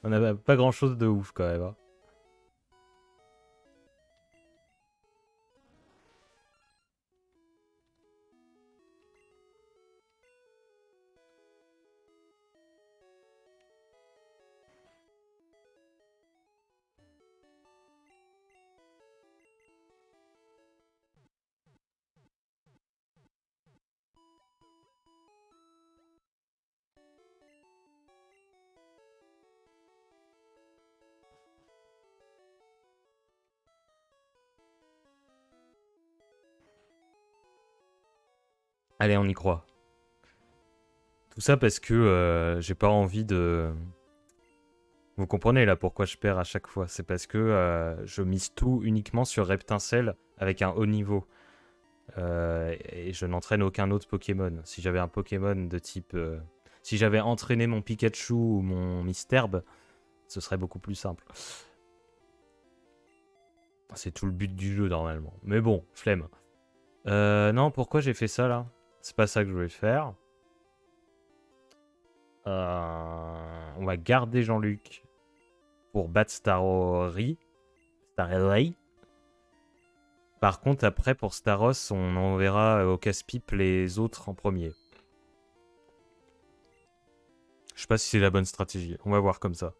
On n'a pas grand chose de ouf quand même. Hein. Allez, on y croit. Tout ça parce que j'ai pas envie de. Vous comprenez là pourquoi je perds à chaque fois. C'est parce que je mise tout uniquement sur Reptincelle avec un haut niveau. Et je n'entraîne aucun autre Pokémon. Si j'avais un Pokémon de type... si j'avais entraîné mon Pikachu ou mon Misterbe, ce serait beaucoup plus simple. C'est tout le but du jeu normalement. Mais bon, flemme. Non, pourquoi j'ai fait ça là? C'est pas ça que je voulais faire. On va garder Jean-Luc pour battre Starry. Starry. Par contre, après, pour Staros, on enverra au casse-pipe les autres en premier. Je sais pas si c'est la bonne stratégie. On va voir comme ça.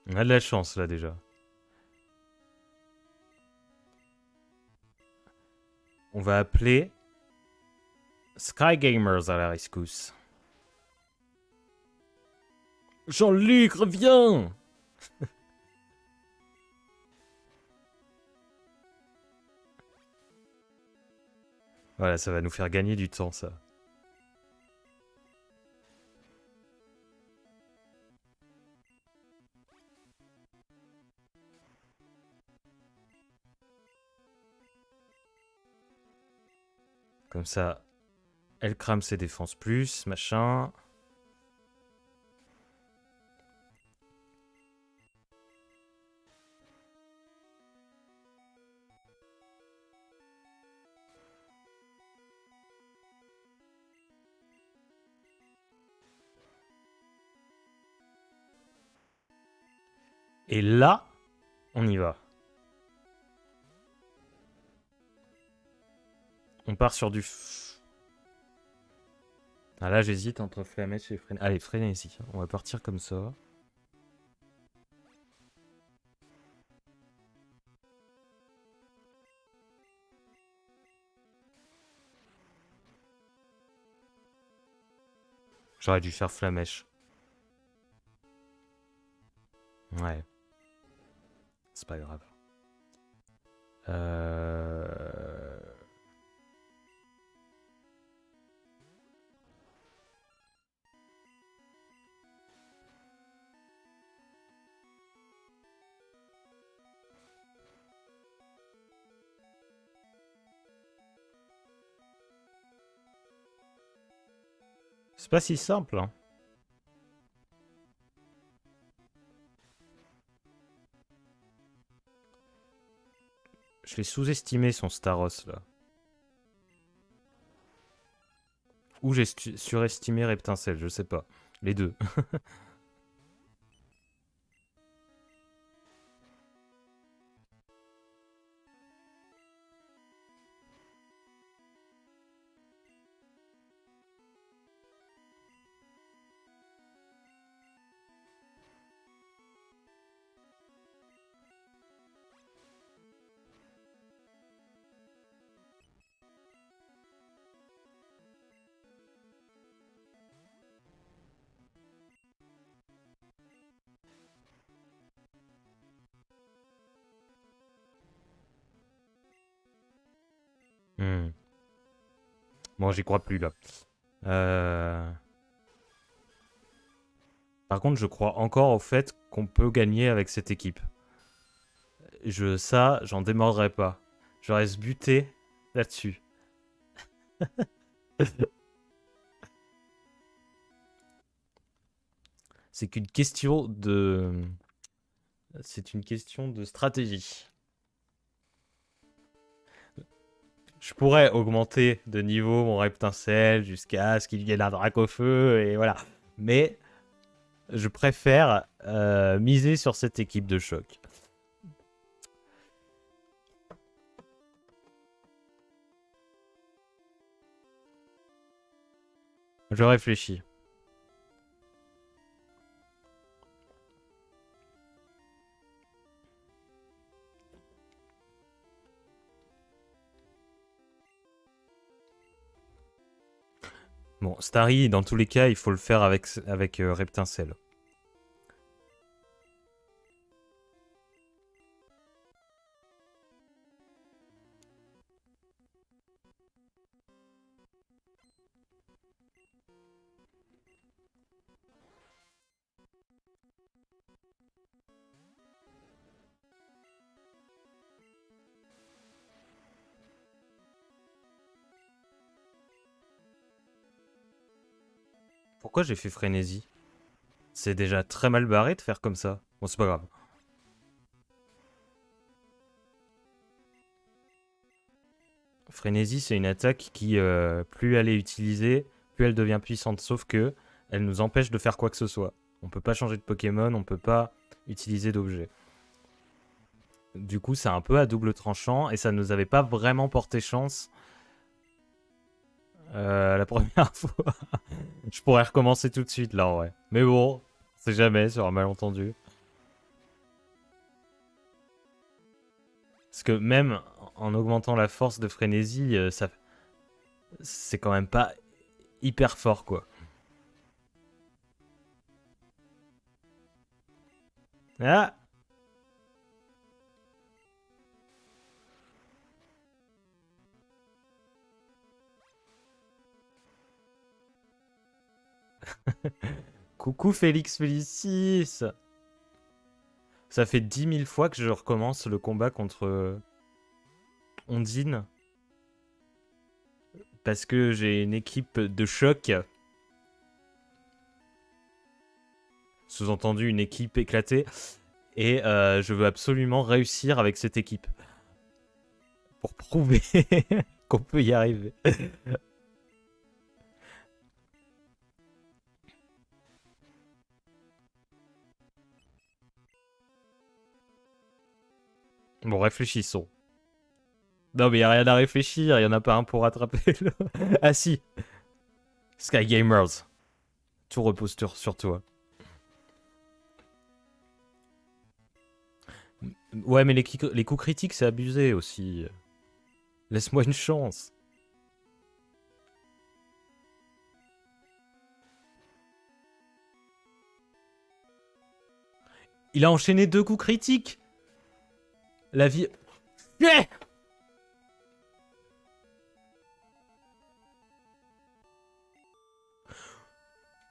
On a de la chance là déjà. On va appeler Sky Gamers à la rescousse. Jean-Luc, reviens! Voilà, ça va nous faire gagner du temps, ça. Comme ça, elle crame ses défenses plus, machin. Et là, on y va. On part sur du... Ah là, j'hésite entre Flamèche et Frénésie. Allez, Frénésie. On va partir comme ça. J'aurais dû faire Flamèche. Ouais. C'est pas grave. C'est pas si simple, hein. Je l'ai sous-estimé son Staros là. Ou j'ai surestimé Reptincelle, je sais pas. Les deux. Hmm. Bon, j'y crois plus là. Par contre, je crois encore au fait qu'on peut gagner avec cette équipe. Ça, j'en démordrai pas. Je reste buté là-dessus. C'est qu'une question de... C'est une question de stratégie. Je pourrais augmenter de niveau mon Reptincelle jusqu'à ce qu'il y ait un Dracofeu et voilà. Mais je préfère miser sur cette équipe de choc. Je réfléchis. Bon, Starry, dans tous les cas, il faut le faire avec Reptincelle. Pourquoi j'ai fait frénésie? C'est déjà très mal barré de faire comme ça. Bon, c'est pas grave. Frénésie, c'est une attaque qui, plus elle est utilisée, plus elle devient puissante. Sauf que elle nous empêche de faire quoi que ce soit. On peut pas changer de Pokémon, on peut pas utiliser d'objets. Du coup, c'est un peu à double tranchant et ça nous avait pas vraiment porté chance la première fois. Je pourrais recommencer tout de suite là, ouais. Mais bon, c'est jamais sur un malentendu. Parce que même en augmentant la force de frénésie, c'est quand même pas hyper fort, quoi. Ah! Coucou Félix Félicis! Ça fait 10 000 fois que je recommence le combat contre Ondine. Parce que j'ai une équipe de choc. Sous-entendu, une équipe éclatée. Et je veux absolument réussir avec cette équipe. Pour prouver qu'on peut y arriver. Bon, réfléchissons. Non, mais y a rien à réfléchir, y en a pas un pour rattraper le... Ah si, Sky Gamers. Tout repose sur toi. Ouais, mais les coups critiques, c'est abusé aussi. Laisse-moi une chance. Il a enchaîné 2 coups critiques. La vie... Yeah.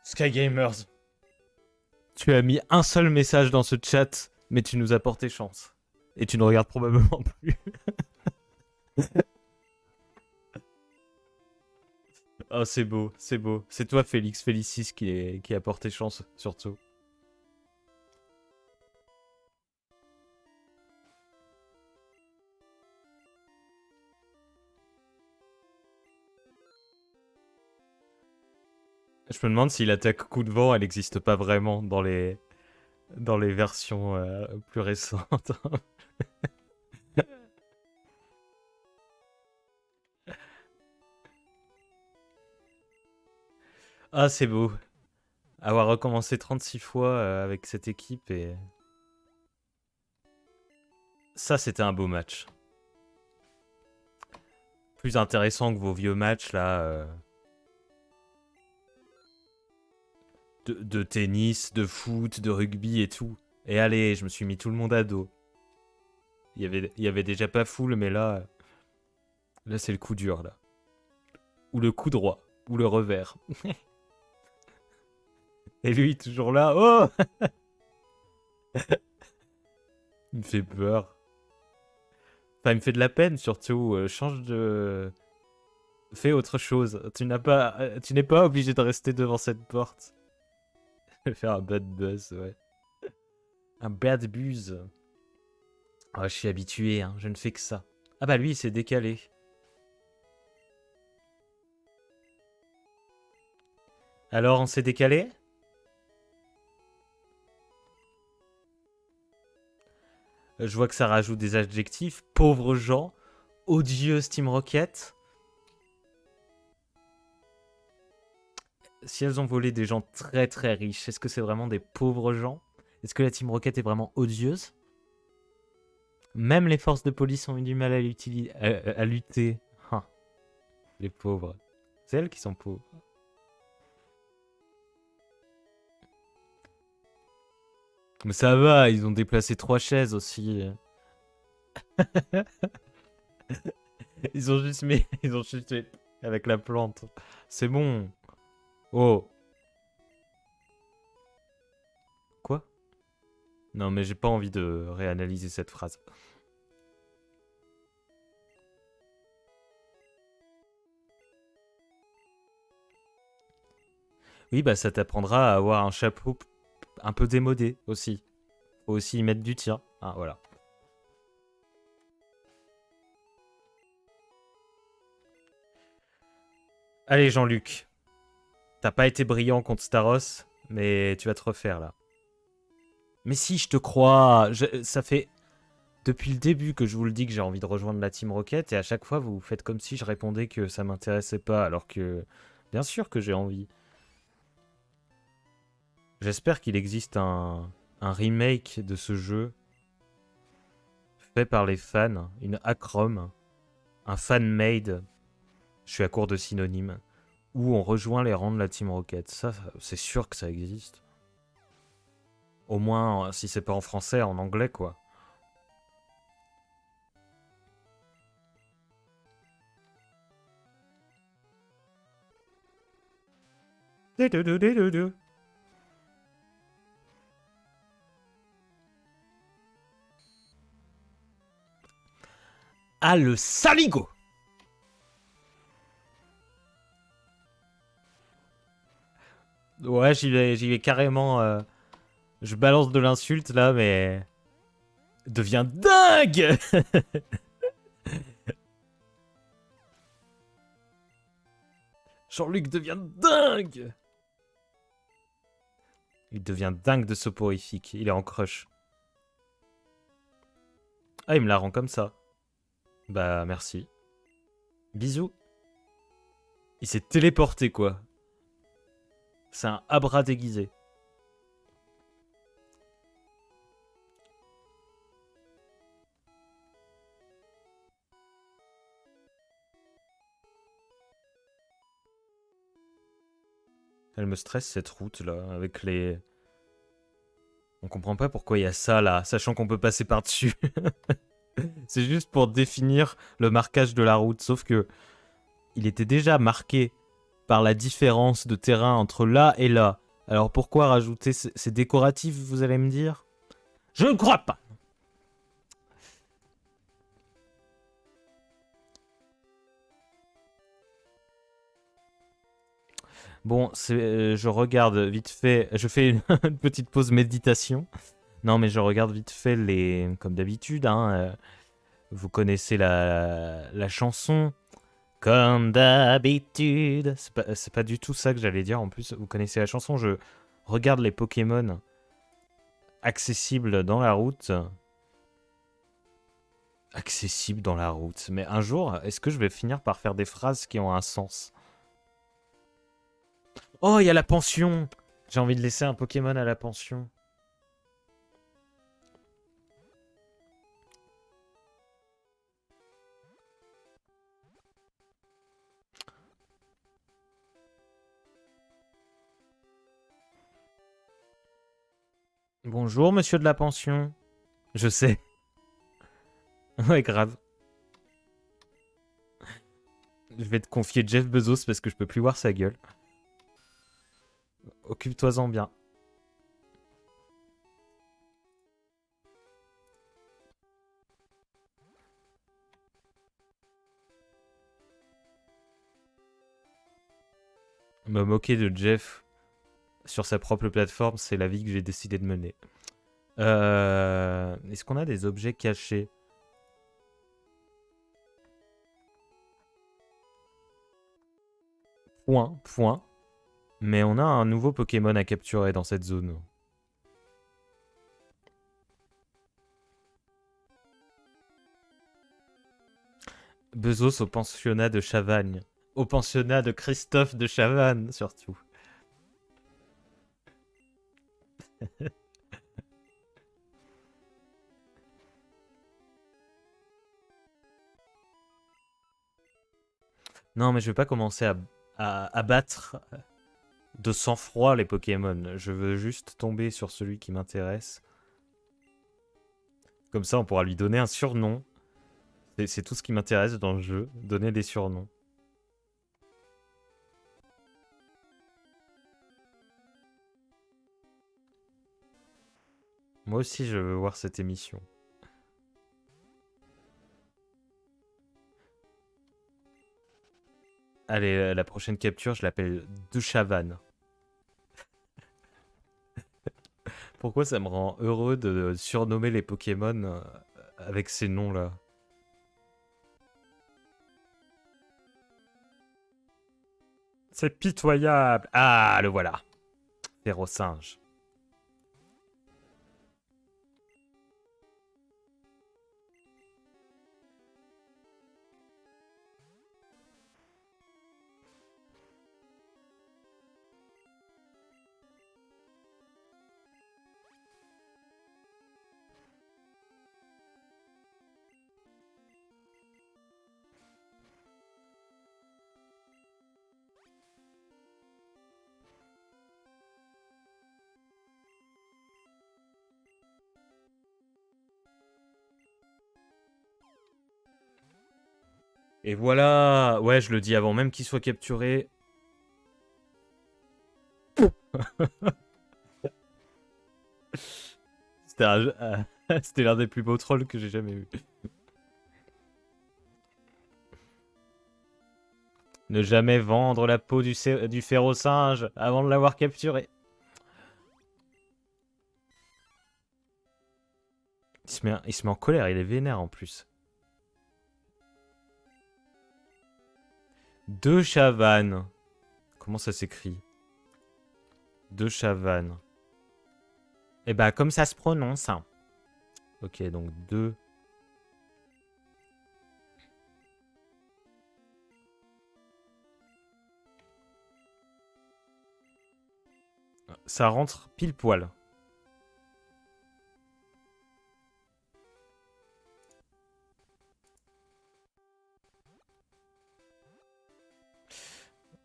Skygamers. Tu as mis un seul message dans ce chat, mais tu nous as porté chance. Et tu ne regardes probablement plus. Oh, c'est beau, c'est beau. C'est toi, Félix Félicis, qui a porté chance, surtout. Je me demande si l'attaque coup de vent, elle n'existe pas vraiment dans les versions plus récentes. Ah, c'est beau. Avoir recommencé 36 fois avec cette équipe et... Ça, c'était un beau match. Plus intéressant que vos vieux matchs, là. De tennis, de foot, de rugby et tout. Et allez, je me suis mis tout le monde à dos. Il y avait déjà pas full, mais là... Là, c'est le coup dur, là. Ou le coup droit. Ou le revers. Et lui, toujours là. Oh. Il me fait peur. Enfin, il me fait de la peine, surtout. Change de... Fais autre chose. Tu n'es pas obligé de rester devant cette porte. Je vais faire un bad buzz, ouais. Un bad buzz. Oh, je suis habitué, hein. Je ne fais que ça. Ah bah lui, il s'est décalé. Alors, on s'est décalé? Je vois que ça rajoute des adjectifs. Pauvres gens. Odieux Steam Rocket. Si elles ont volé des gens très très riches, est-ce que c'est vraiment des pauvres gens? Est-ce que la Team Rocket est vraiment odieuse? Même les forces de police ont eu du mal à lutter. Hein, les pauvres. C'est elles qui sont pauvres. Mais ça va, ils ont déplacé 3 chaises aussi. Ils ont juste mis... Ils ont juste mis avec la plante. C'est bon. Oh. Quoi? Non, mais j'ai pas envie de réanalyser cette phrase. Oui, bah ça t'apprendra à avoir un chapeau un peu démodé aussi. Faut aussi y mettre du tien. Ah, voilà. Allez, Jean-Luc. T'as pas été brillant contre Staros, mais tu vas te refaire là. Mais si, je te crois. Ça fait depuis le début que je vous le dis que j'ai envie de rejoindre la Team Rocket, et à chaque fois vous faites comme si je répondais que ça m'intéressait pas, alors que bien sûr que j'ai envie. J'espère qu'il existe un remake de ce jeu fait par les fans, une acrom, un fan-made. Je suis à court de synonymes. Où on rejoint les rangs de la Team Rocket. Ça, c'est sûr que ça existe. Au moins, si c'est pas en français, en anglais, quoi. Ah, le saligo! Ouais, j'y vais carrément. Je balance de l'insulte là, mais. Devient dingue! Jean-Luc devient dingue! Il devient dingue de soporifique. Il est en crush. Ah, il me la rend comme ça. Bah, merci. Bisous. Il s'est téléporté, quoi. C'est un Abra déguisé. Elle me stresse cette route là, avec les On comprend pas pourquoi il y a ça là, sachant qu'on peut passer par-dessus. C'est juste pour définir le marquage de la route, sauf que il était déjà marqué par la différence de terrain entre là et là. Alors pourquoi rajouter... C'est décoratif, vous allez me dire? Je ne crois pas. Bon, je regarde vite fait... Je fais une petite pause méditation. Non, mais je regarde vite fait les... Comme d'habitude, hein. Vous connaissez la chanson. Comme d'habitude. C'est pas du tout ça que j'allais dire. En plus, vous connaissez la chanson. Je regarde les Pokémon accessibles dans la route. Accessibles dans la route. Mais un jour, est-ce que je vais finir par faire des phrases qui ont un sens? Oh, il y a la pension! J'ai envie de laisser un Pokémon à la pension. Bonjour, monsieur de la pension. Je sais. Ouais, grave. Je vais te confier Jeff Bezos parce que je peux plus voir sa gueule. Occupe-toi-en bien. Me moquer de Jeff sur sa propre plateforme, c'est la vie que j'ai décidé de mener. Est-ce qu'on a des objets cachés? Point. Mais on a un nouveau Pokémon à capturer dans cette zone. Bezos au pensionnat de Chavagne. Au pensionnat de Christophe de Chavannes, surtout. Non, mais je vais pas commencer à battre de sang-froid les Pokémon. Je veux juste tomber sur celui qui m'intéresse. Comme ça, on pourra lui donner un surnom. C'est tout ce qui m'intéresse dans le jeu, donner des surnoms. Moi aussi, je veux voir cette émission. Allez, la prochaine capture, je l'appelle De Chavannes. Pourquoi ça me rend heureux de surnommer les Pokémon avec ces noms-là? C'est pitoyable. Ah, le voilà. Férocinge. Et voilà. Ouais, je le dis avant même qu'il soit capturé. C'était l'un des plus beaux trolls que j'ai jamais vu. Ne jamais vendre la peau du férocinge avant de l'avoir capturé. Il se met en colère, il est vénère en plus. De Chavannes. Comment ça s'écrit? De Chavannes. Et bah comme ça se prononce. Hein. Ok, donc deux. Ça rentre pile poil.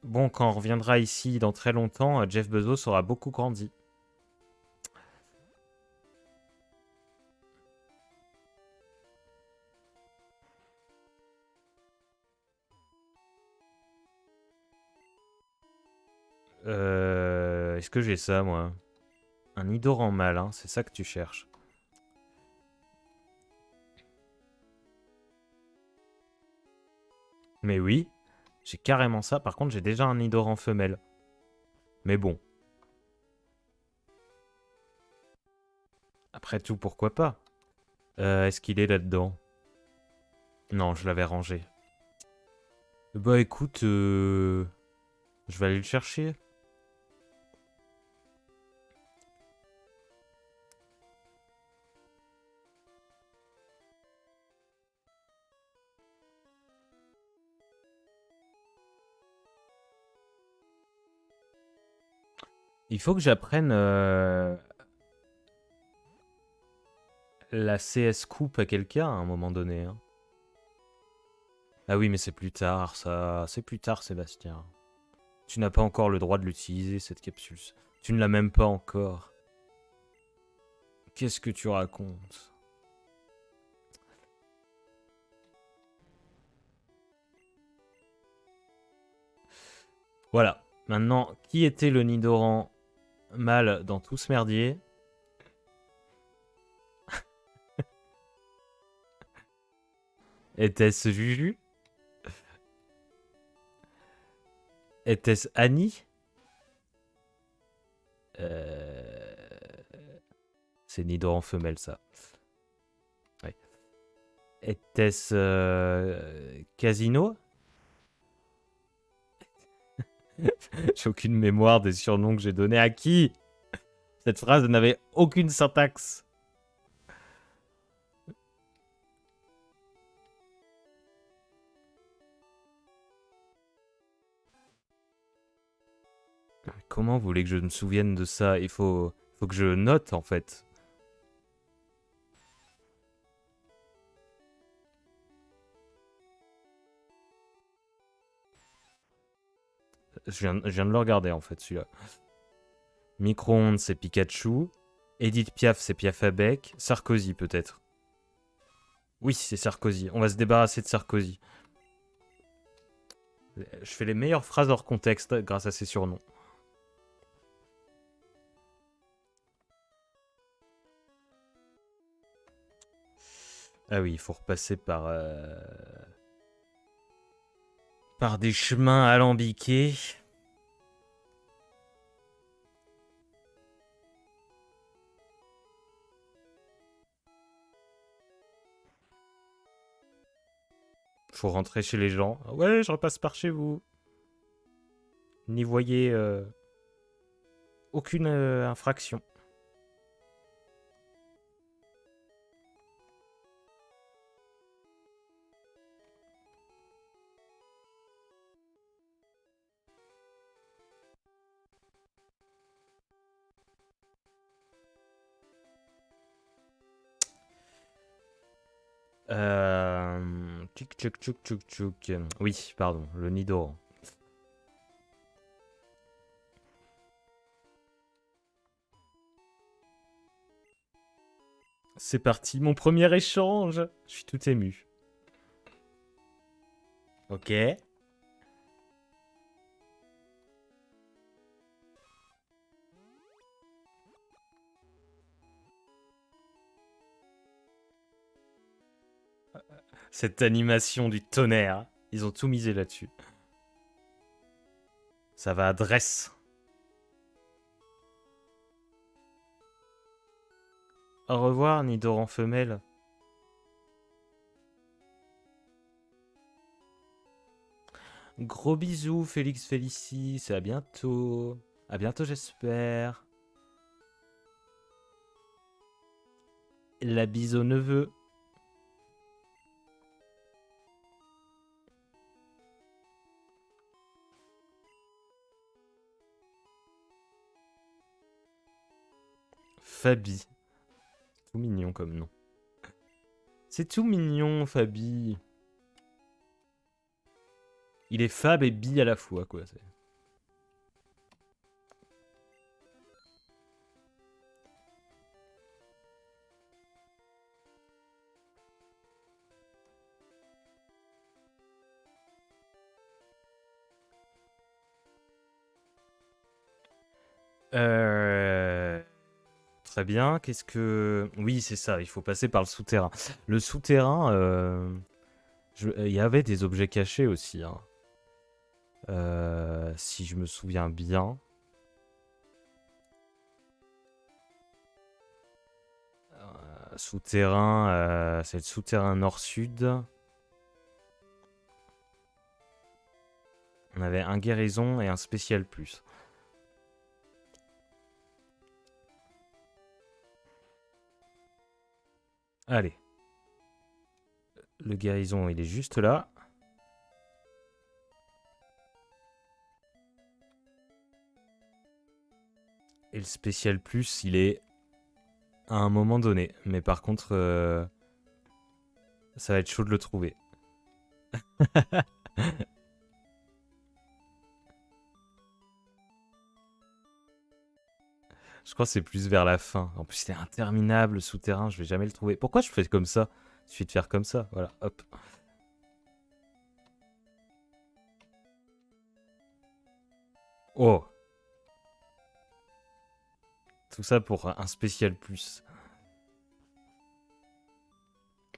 Bon, quand on reviendra ici dans très longtemps, Jeff Bezos aura beaucoup grandi. Est-ce que j'ai ça, moi? Un Nidoran mâle, hein, c'est ça que tu cherches. Mais oui, j'ai carrément ça. Par contre, j'ai déjà un Nidoran femelle. Mais bon. Après tout, pourquoi pas? Est-ce qu'il est là-dedans? Non, je l'avais rangé. Bah écoute, je vais aller le chercher. Il faut que j'apprenne la CS coupe à quelqu'un à un moment donné, hein. Ah oui, mais c'est plus tard, ça. C'est plus tard, Sébastien. Tu n'as pas encore le droit de l'utiliser, cette capsule. Tu ne l'as même pas encore. Qu'est-ce que tu racontes? Voilà. Maintenant, qui était le Nidoran mâle dans tout ce merdier? Était-ce Juju? Était-ce Annie? C'est Nidoran femelle, ça. Ouais. Était-ce Casino? J'ai aucune mémoire des surnoms que j'ai donnés à qui? Cette phrase n'avait aucune syntaxe. Comment vous voulez que je me souvienne de ça? Il faut que je note, en fait. Je viens de le regarder, en fait, celui-là. Micro-ondes, c'est Pikachu. Edith Piaf, c'est Piaf à bec. Sarkozy, peut-être. Oui, c'est Sarkozy. On va se débarrasser de Sarkozy. Je fais les meilleures phrases hors contexte grâce à ces surnoms. Ah oui, il faut repasser par des chemins alambiqués. Faut rentrer chez les gens. Ouais, je repasse par chez vous. N'y voyez aucune infraction. Tchouk tchouk tchouk tchouk tchouk. Oui, pardon, le Nidoran. C'est parti, mon premier échange. Je suis tout ému. Ok. Cette animation du tonnerre. Ils ont tout misé là-dessus. Ça va à Dresse. Au revoir, Nidoran femelle. Gros bisous, Félix Félicie. C'est à bientôt. À bientôt, j'espère. La bise au neveu. Fabi. Tout mignon comme nom. C'est tout mignon, Fabi. Il est Fab et Bi à la fois, quoi. Euh... Très bien. Qu'est-ce que... Oui, c'est ça. Il faut passer par le souterrain. Le souterrain, il y avait des objets cachés aussi, hein. Si je me souviens bien. Souterrain, c'est le souterrain nord-sud. On avait un guérison et un spécial plus. Allez. Le guérison, il est juste là. Et le spécial plus, il est à un moment donné. Mais par contre, ça va être chaud de le trouver. Je crois que c'est plus vers la fin. En plus, c'est interminable, le souterrain, je vais jamais le trouver. Pourquoi je fais comme ça? Il suffit de faire comme ça, voilà, hop. Oh! Tout ça pour un spécial plus.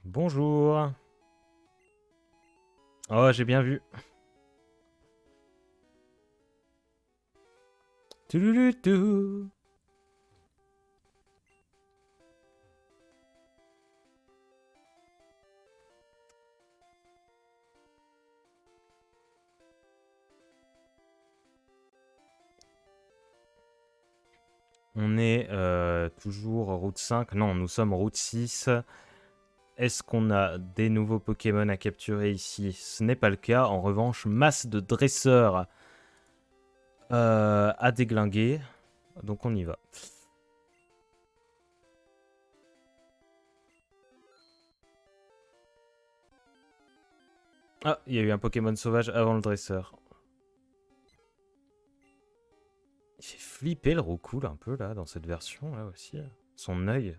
Bonjour! Oh, j'ai bien vu. Toulouloutou. On est toujours route 5. Non, nous sommes route 6. Est-ce qu'on a des nouveaux Pokémon à capturer ici? Ce n'est pas le cas. En revanche, masse de dresseurs à déglinguer. Donc on y va. Ah, il y a eu un Pokémon sauvage avant le dresseur. Il fait flipper le Roucoule un peu là, dans cette version là aussi. Son œil,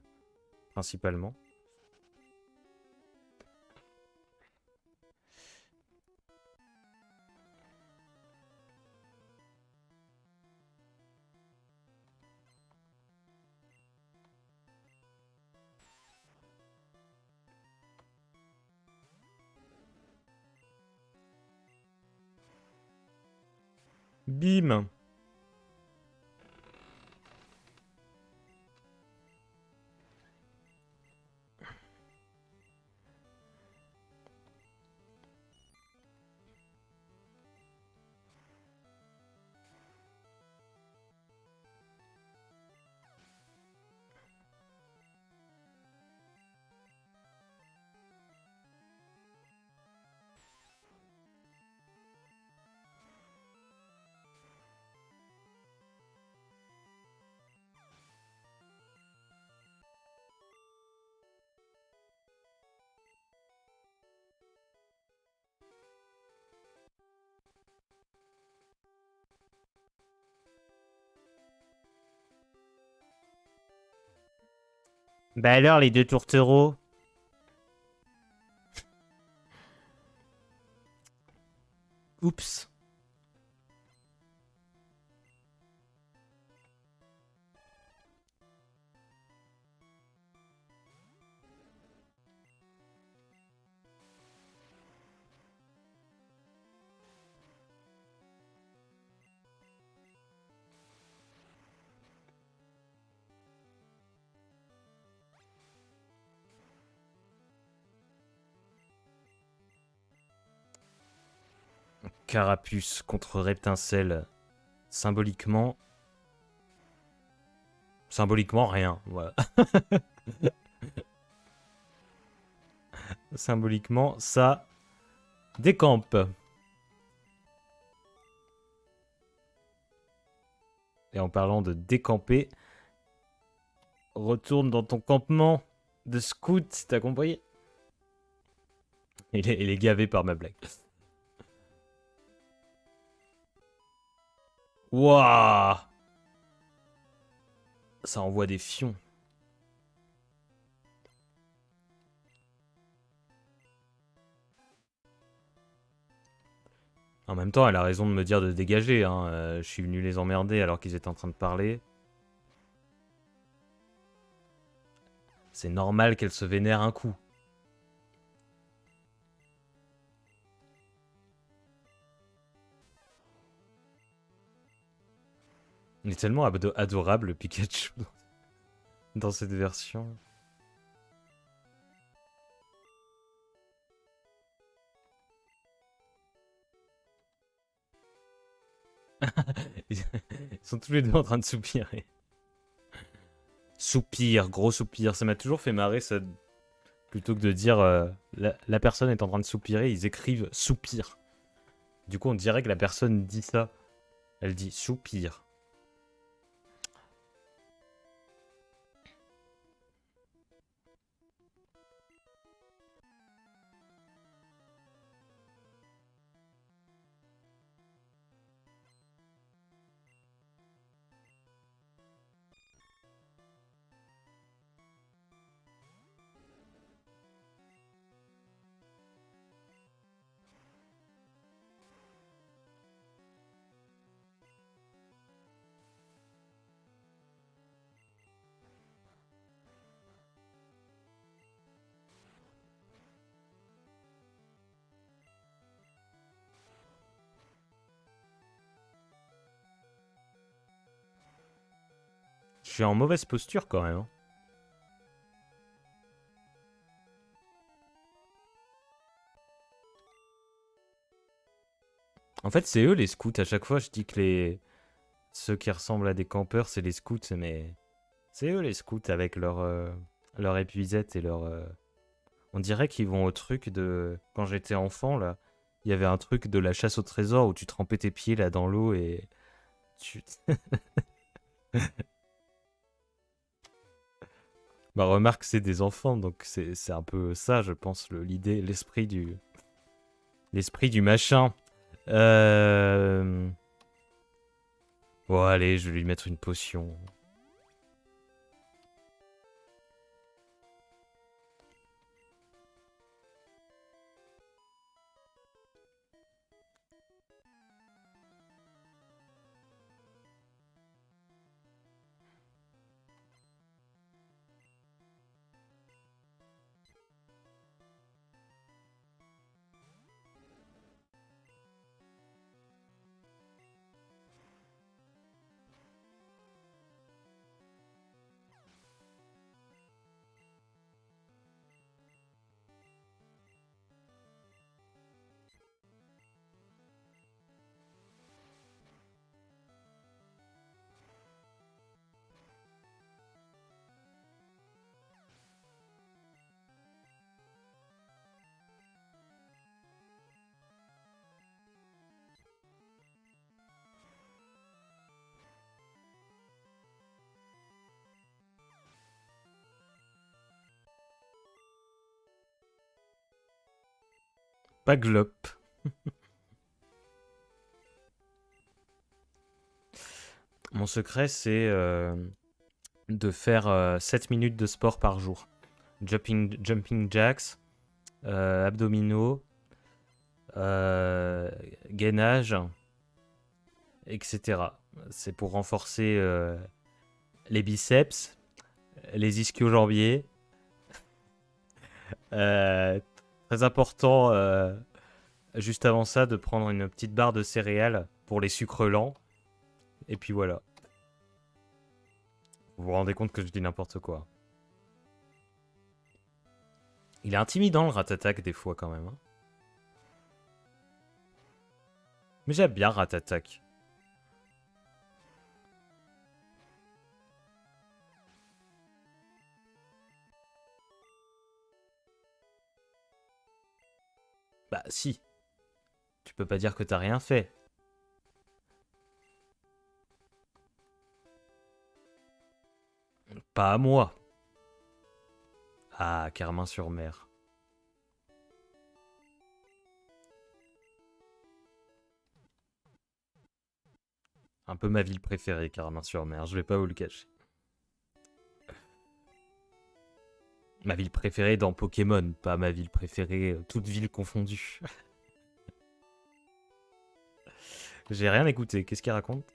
principalement. Bim! Bah alors, les deux tourtereaux? Oups. Carapuce contre Reptincelle. Symboliquement... Symboliquement, rien. Voilà. Symboliquement, ça décampe. Et en parlant de décamper, retourne dans ton campement de scout, t'as compris? Il est gavé par ma blague. Waouh! Ça envoie des fions. En même temps, elle a raison de me dire de dégager, hein. Je suis venu les emmerder alors qu'ils étaient en train de parler. C'est normal qu'elle se vénère un coup. Il est tellement adorable, le Pikachu, dans cette version. Ils sont tous les deux en train de soupirer. Soupir, gros soupir. Ça m'a toujours fait marrer, ça. Plutôt que de dire la personne est en train de soupirer, ils écrivent soupir. Du coup, on dirait que la personne dit ça. Elle dit soupir. Je suis en mauvaise posture quand même, hein. En fait, c'est eux les scouts. À chaque fois, je dis que ceux qui ressemblent à des campeurs, c'est les scouts, mais c'est eux les scouts avec leur épuisette et leur. On dirait qu'ils vont au truc de. Quand j'étais enfant, là, il y avait un truc de la chasse au trésor où tu trempais tes pieds là dans l'eau et. Tu... Bah, remarque, c'est des enfants, donc c'est un peu ça, je pense, l'idée, l'esprit du machin. Bon, allez, je vais lui mettre une potion. Paglop. Mon secret, c'est de faire 7 minutes de sport par jour. Jumping jacks, abdominaux, gainage, etc. C'est pour renforcer les biceps, les ischio-jambiers. Très important, juste avant ça, de prendre une petite barre de céréales pour les sucres lents. Et puis voilà. Vous vous rendez compte que je dis n'importe quoi. Il est intimidant le Ratatak des fois quand même, hein. Mais j'aime bien Ratatak. Bah si. Tu peux pas dire que t'as rien fait. Pas à moi. Ah, Carmin-sur-Mer. Un peu ma ville préférée, Carmin-sur-Mer, je vais pas vous le cacher. Ma ville préférée dans Pokémon, pas ma ville préférée, toute ville confondue. J'ai rien écouté. Qu'est-ce qu'il raconte?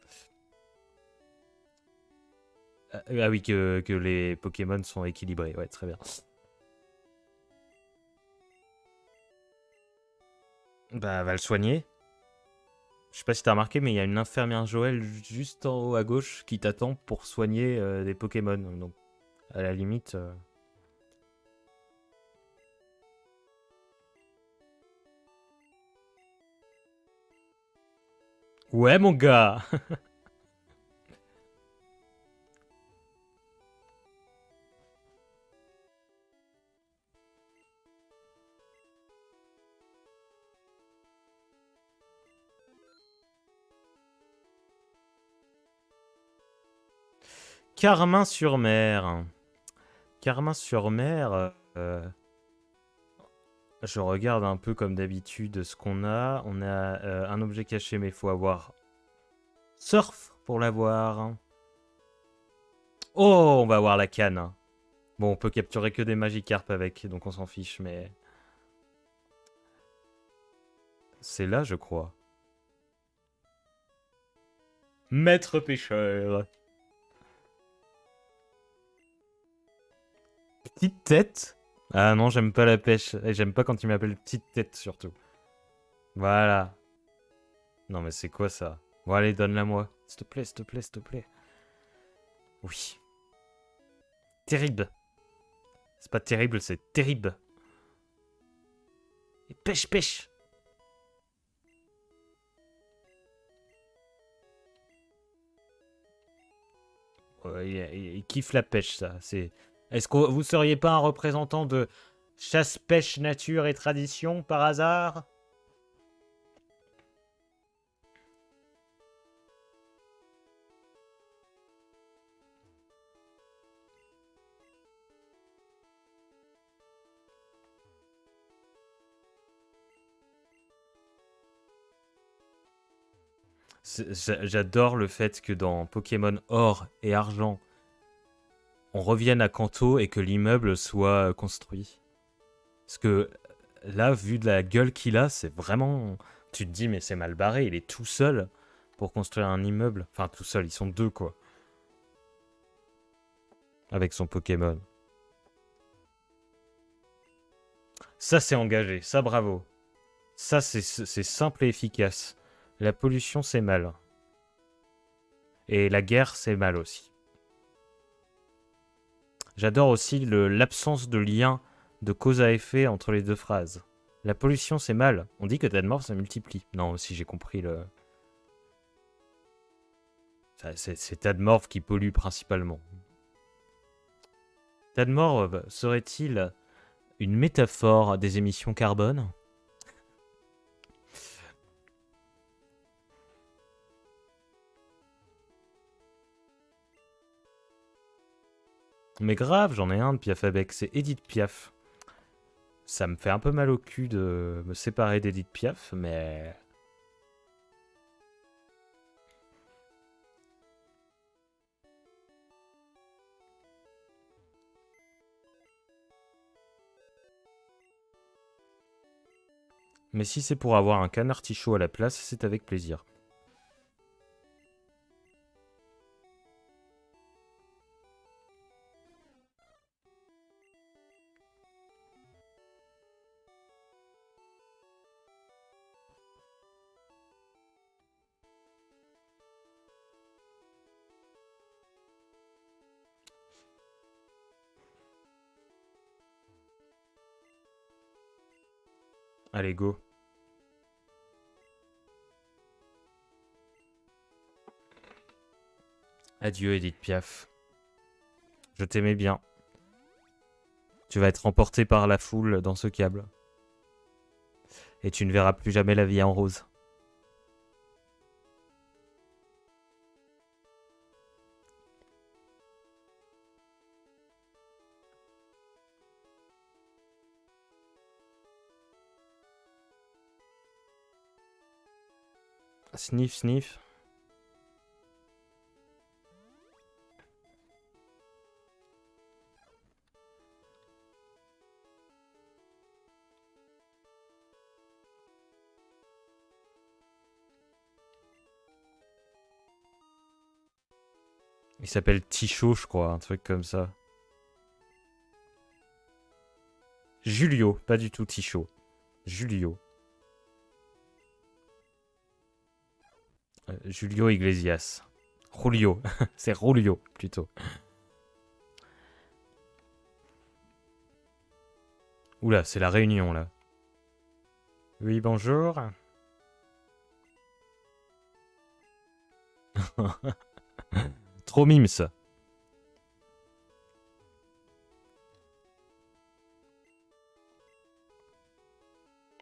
Ah oui, que les Pokémon sont équilibrés. Ouais, très bien. Bah, va le soigner. Je sais pas si t'as remarqué, mais il y a une infirmière Joël juste en haut à gauche qui t'attend pour soigner des Pokémon. Donc, à la limite. Ouais, mon gars! Carmin-sur-Mer. Carmin-sur-Mer. Je regarde un peu comme d'habitude ce qu'on a. On a un objet caché, mais il faut avoir surf pour l'avoir. Oh, on va avoir la canne. Bon, on peut capturer que des Magikarp avec, donc on s'en fiche, mais... C'est là, je crois. Maître pêcheur. Petite tête? Ah non, j'aime pas la pêche. Et j'aime pas quand tu m'appelles petite tête, surtout. Voilà. Non, mais c'est quoi ça? Bon, allez, donne-la moi. S'il te plaît, s'il te plaît, s'il te plaît. Oui. Terrible. C'est pas terrible, c'est terrible. Et pêche, pêche. Ouais, il kiffe la pêche, ça. C'est. Est-ce que vous seriez pas un représentant de chasse, pêche, nature et tradition par hasard? J'adore le fait que dans Pokémon Or et Argent, on revienne à Kanto et que l'immeuble soit construit. Parce que là, vu de la gueule qu'il a, c'est vraiment... Tu te dis, mais c'est mal barré, il est tout seul pour construire un immeuble. Enfin, tout seul, ils sont deux, quoi. Avec son Pokémon. Ça, c'est engagé. Ça, bravo. Ça, c'est simple et efficace. La pollution, c'est mal. Et la guerre, c'est mal aussi. J'adore aussi l'absence de lien de cause à effet entre les deux phrases. La pollution, c'est mal. On dit que Tadmorph, ça multiplie. Non, aussi, j'ai compris le... C'est Tadmorph qui pollue principalement. Tadmorph serait-il une métaphore des émissions carbone? Mais grave, j'en ai un de Piaf Abec, c'est Edith Piaf. Ça me fait un peu mal au cul de me séparer d'Edith Piaf, mais... Mais si c'est pour avoir un canard tichot à la place, c'est avec plaisir. Allez, go. Adieu, Edith Piaf. Je t'aimais bien. Tu vas être emporté par la foule dans ce câble. Et tu ne verras plus jamais la vie en rose. Sniff, sniff. Il s'appelle Ticho, je crois, un truc comme ça. Julio, pas du tout Ticho. Julio. Julio Iglesias. Julio. C'est Julio, plutôt. Oula, c'est la réunion, là. Oui, bonjour. Trop mime, ça.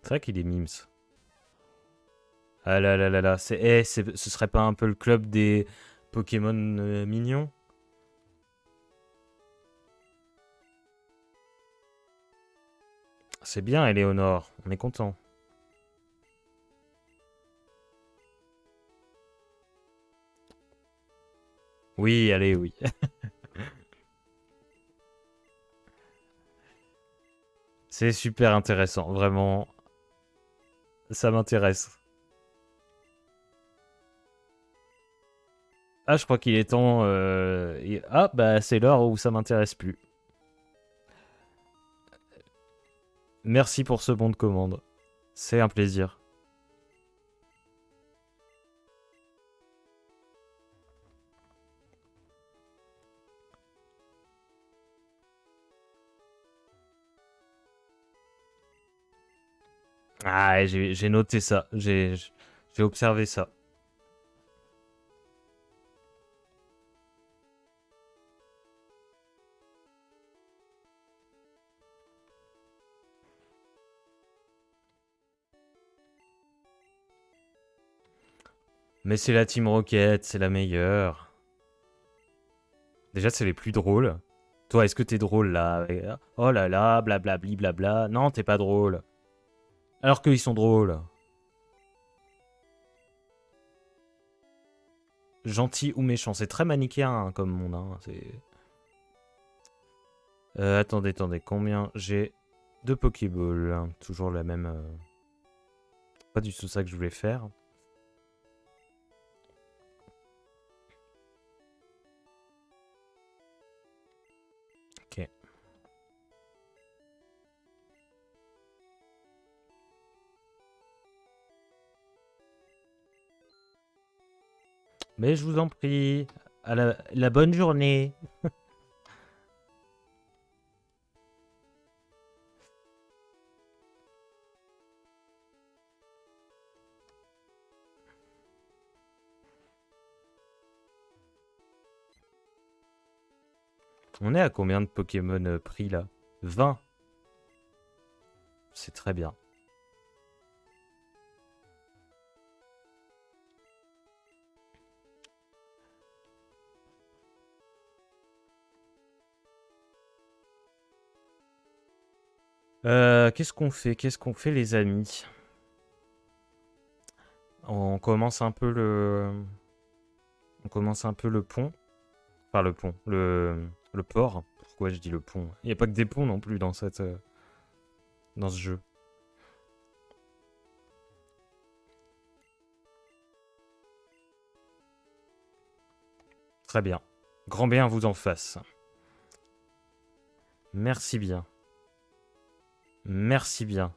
C'est vrai qu'il est mimes. Ah là là là là. Ce serait pas un peu le club des Pokémon mignons? C'est bien, Éléonore. On est content. Oui, allez, oui. C'est super intéressant, vraiment. Ça m'intéresse. Ah, je crois qu'il est temps... Ah, bah c'est l'heure où ça m'intéresse plus. Merci pour ce bon de commande. C'est un plaisir. Ah, j'ai noté ça. J'ai observé ça. Mais c'est la Team Rocket, c'est la meilleure. Déjà, c'est les plus drôles. Toi, est-ce que t'es drôle là? Oh là là, blablabli, blabla. Non, t'es pas drôle. Alors qu'ils sont drôles. Gentil ou méchant, c'est très manichéen hein, comme monde. Hein. Attendez, attendez, combien j'ai de Pokéball hein. Toujours la même... Pas du tout ça que je voulais faire. Ok. Mais je vous en prie, à la bonne journée. On est à combien de Pokémon pris là? 20. C'est très bien. Qu'est-ce qu'on fait? Qu'est-ce qu'on fait les amis? On commence un peu le... On commence un peu le pont. Enfin le pont. Le port. Pourquoi je dis le pont? Il n'y a pas que des ponts non plus dans cette... dans ce jeu. Très bien. Grand bien vous en fasse. Merci bien. Merci bien.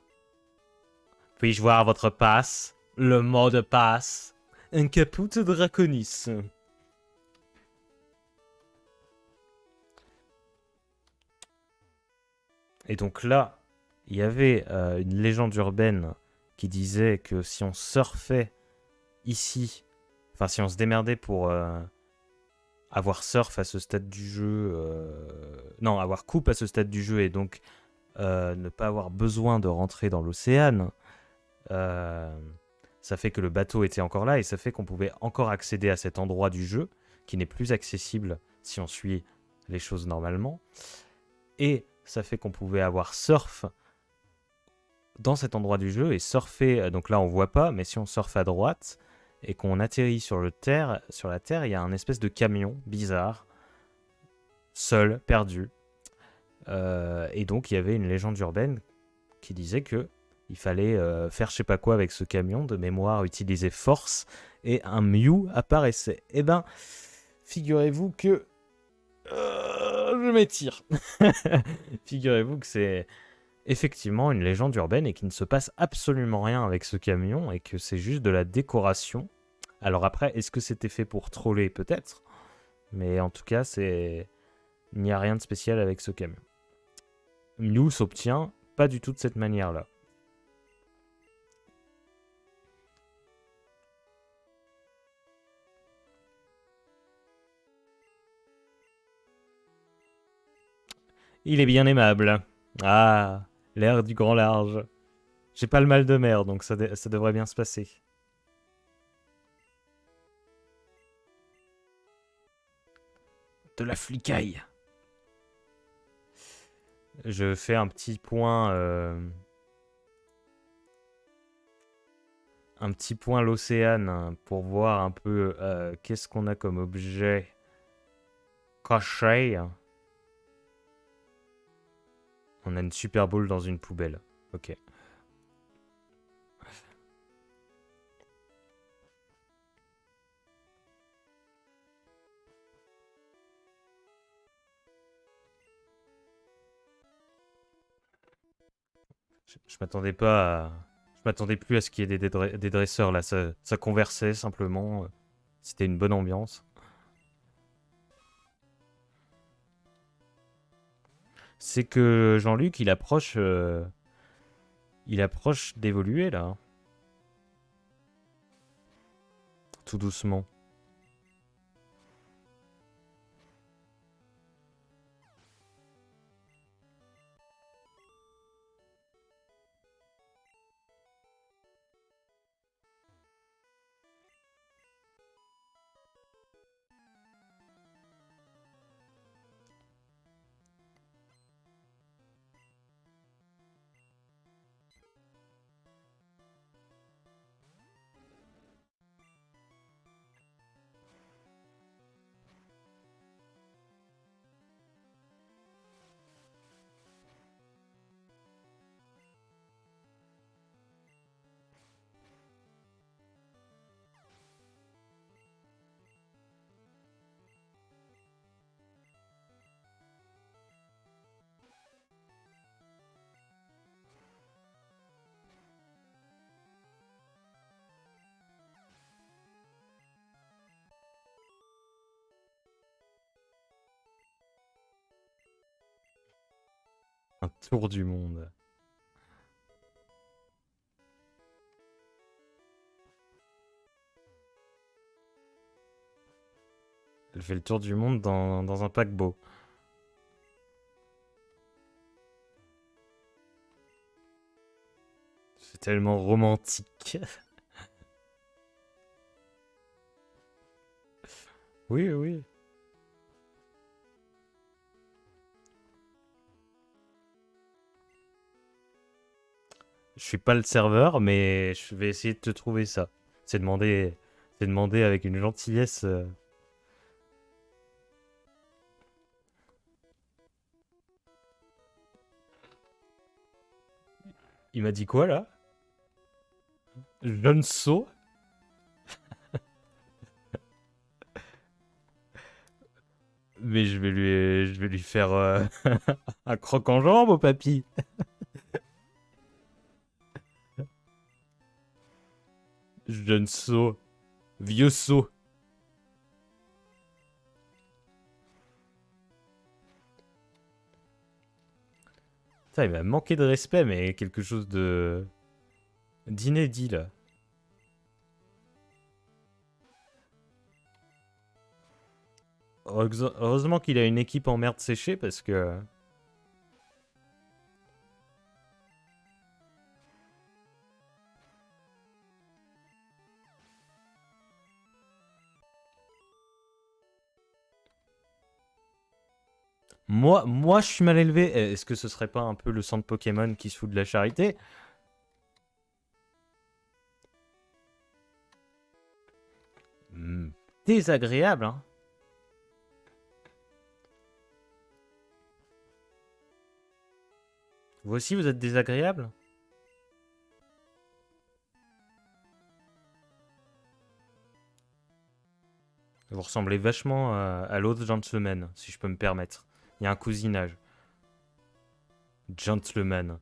Puis-je voir votre passe? Le mot de passe. Un caput draconis. Et donc là, il y avait une légende urbaine qui disait que si on surfait ici, enfin si on se démerdait pour avoir surf à ce stade du jeu, non, avoir coupe à ce stade du jeu et donc ne pas avoir besoin de rentrer dans l'océan, ça fait que le bateau était encore là et ça fait qu'on pouvait encore accéder à cet endroit du jeu qui n'est plus accessible si on suit les choses normalement. Et ça fait qu'on pouvait avoir surf dans cet endroit du jeu et surfer. Donc là, on voit pas, mais si on surfe à droite et qu'on atterrit sur la terre, il y a un espèce de camion bizarre, seul, perdu. Et donc, il y avait une légende urbaine qui disait que il fallait faire je sais pas quoi avec ce camion. De mémoire, utiliser force et un Mew apparaissait. Eh ben, Figurez-vous que... je m'étire. Figurez-vous que c'est effectivement une légende urbaine et qu'il ne se passe absolument rien avec ce camion et que c'est juste de la décoration. Alors après, est-ce que c'était fait pour troller? Peut-être. Mais en tout cas, c'est... il n'y a rien de spécial avec ce camion. Mew s'obtient pas du tout de cette manière-là. Il est bien aimable. Ah, l'air du grand large. J'ai pas le mal de mer, donc ça devrait bien se passer. De la flicaille. Je fais un petit point... un petit point l'océan hein, pour voir un peu qu'est-ce qu'on a comme objet caché. On a une super boule dans une poubelle. Ok. Je m'attendais pas à... Je m'attendais plus à ce qu'il y ait des dresseurs là. Ça conversait simplement. C'était une bonne ambiance. C'est que Jean-Luc, il approche d'évoluer là. Tout doucement. Un tour du monde. Elle fait le tour du monde dans un paquebot. C'est tellement romantique. Oui, oui. Je suis pas le serveur, mais je vais essayer de te trouver ça. C'est demander avec une gentillesse. Il m'a dit quoi là? Jeune saut? Mais je vais lui faire un croc en jambe au papy. Jeune saut. Vieux saut. Putain, il m'a manqué de respect, mais quelque chose de... d'inédit, là. Heureusement qu'il a une équipe en merde séchée, parce que... Moi, je suis mal élevé. Est-ce que ce serait pas un peu le centre Pokémon qui se fout de la charité? Désagréable, hein. Vous aussi, vous êtes désagréable? Vous ressemblez vachement à l'autre gentleman, si je peux me permettre. Il y a un cousinage. Gentleman.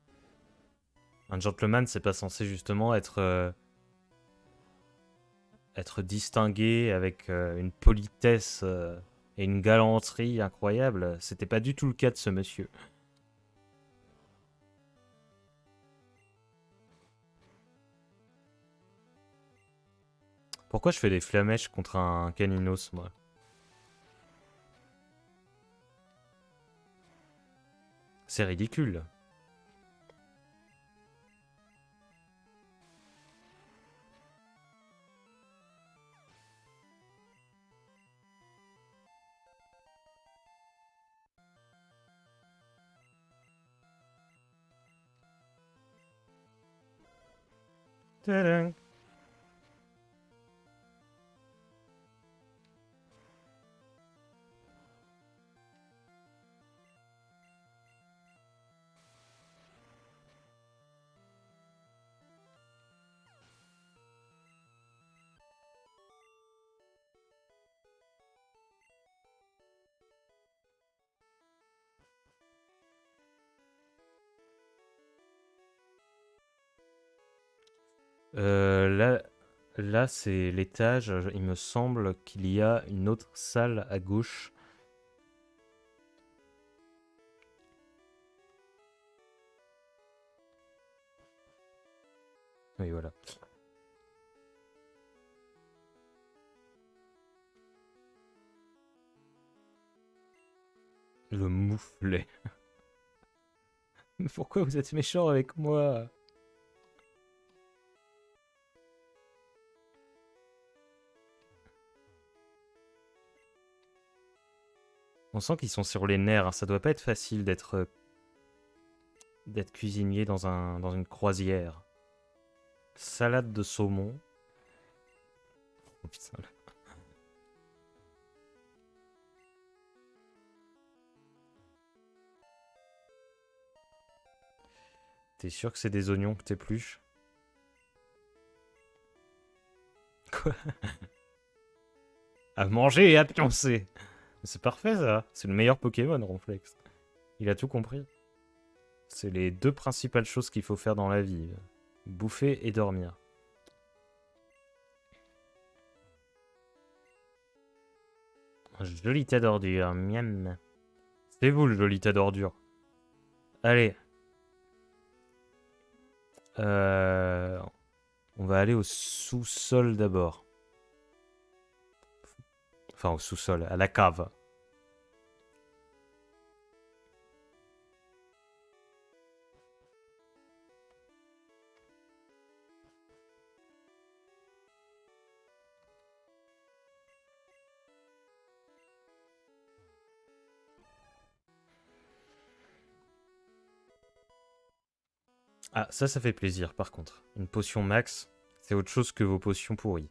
Un gentleman, c'est pas censé justement être distingué avec une politesse et une galanterie incroyable. C'était pas du tout le cas de ce monsieur. Pourquoi je fais des flamèches contre un caninos, moi? C'est ridicule. Tadam. Là, là c'est l'étage. Il me semble qu'il y a une autre salle à gauche. Oui, voilà. Le mouflet. Mais pourquoi vous êtes méchant avec moi? On sent qu'ils sont sur les nerfs, hein. Ça doit pas être facile d'être cuisinier dans une croisière. Salade de saumon. Oh putain. T'es sûr que c'est des oignons que t'épluches? Quoi? À manger et à pioncer. C'est parfait ça. C'est le meilleur Pokémon, Ronflex. Il a tout compris. C'est les deux principales choses qu'il faut faire dans la vie. Bouffer et dormir. Un joli tas d'ordures. Miam. C'est vous le joli tas d'ordures. Allez. On va aller au sous-sol d'abord. Enfin, au sous-sol, à la cave. Ah, ça fait plaisir par contre. Une potion max, c'est autre chose que vos potions pourries.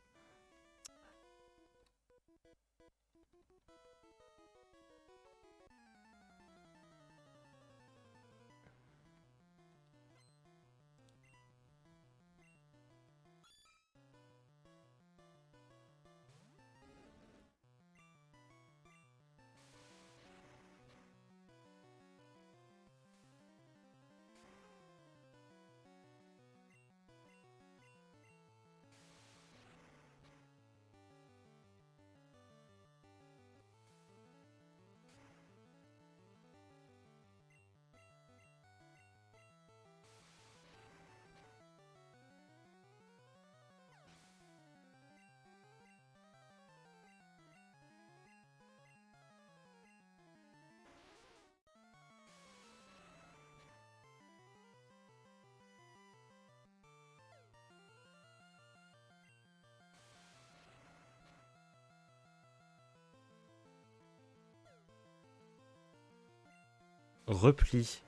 Repli.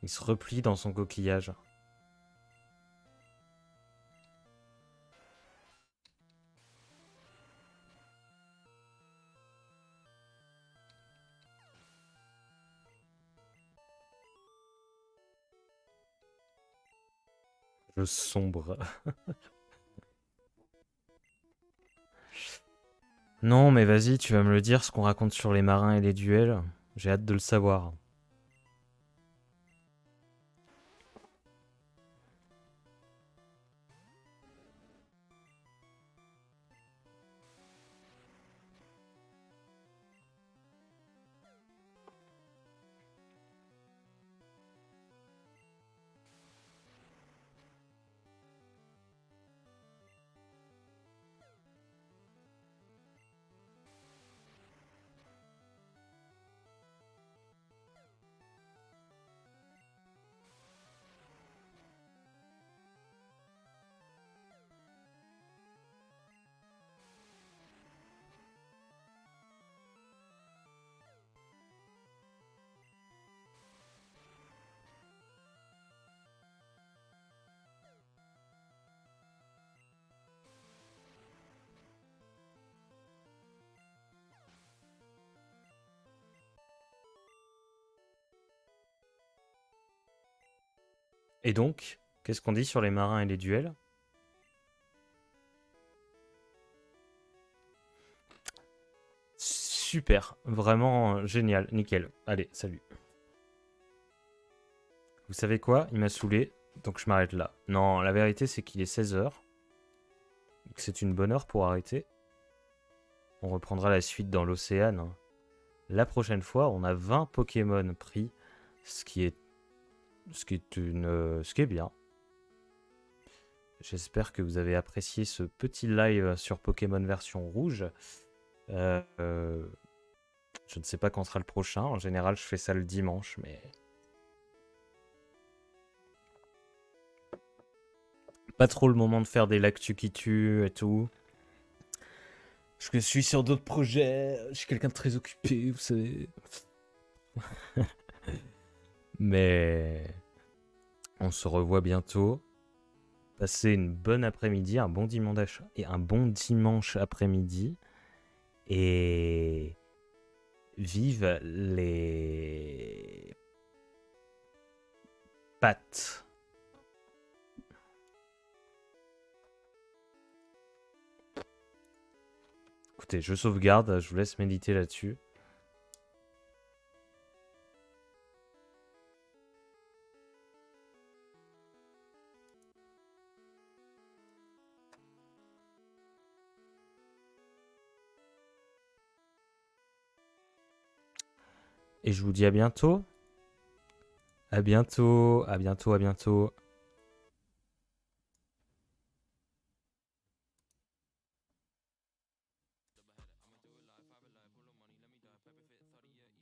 Il se replie dans son coquillage. Je sombre. Non, mais vas-y, tu vas me le dire, ce qu'on raconte sur les marins et les duels. J'ai hâte de le savoir. Et donc, qu'est-ce qu'on dit sur les marins et les duels? Super, vraiment génial, nickel. Allez, salut. Vous savez quoi? Il m'a saoulé, donc je m'arrête là. Non, la vérité c'est qu'il est 16 h. C'est une bonne heure pour arrêter. On reprendra la suite dans l'océan, hein. La prochaine fois, on a 20 Pokémon pris, ce qui est bien. J'espère que vous avez apprécié ce petit live sur Pokémon version rouge. Je ne sais pas quand sera le prochain. En général, je fais ça le dimanche, mais pas trop le moment de faire des lactus qui tuent et tout. Je suis sur d'autres projets. Je suis quelqu'un de très occupé, vous savez. Mais on se revoit bientôt. Passez une bonne après-midi, un bon dimanche après-midi. Et vive les pattes. Écoutez, je sauvegarde, je vous laisse méditer là-dessus. Et je vous dis à bientôt. À bientôt, à bientôt, à bientôt.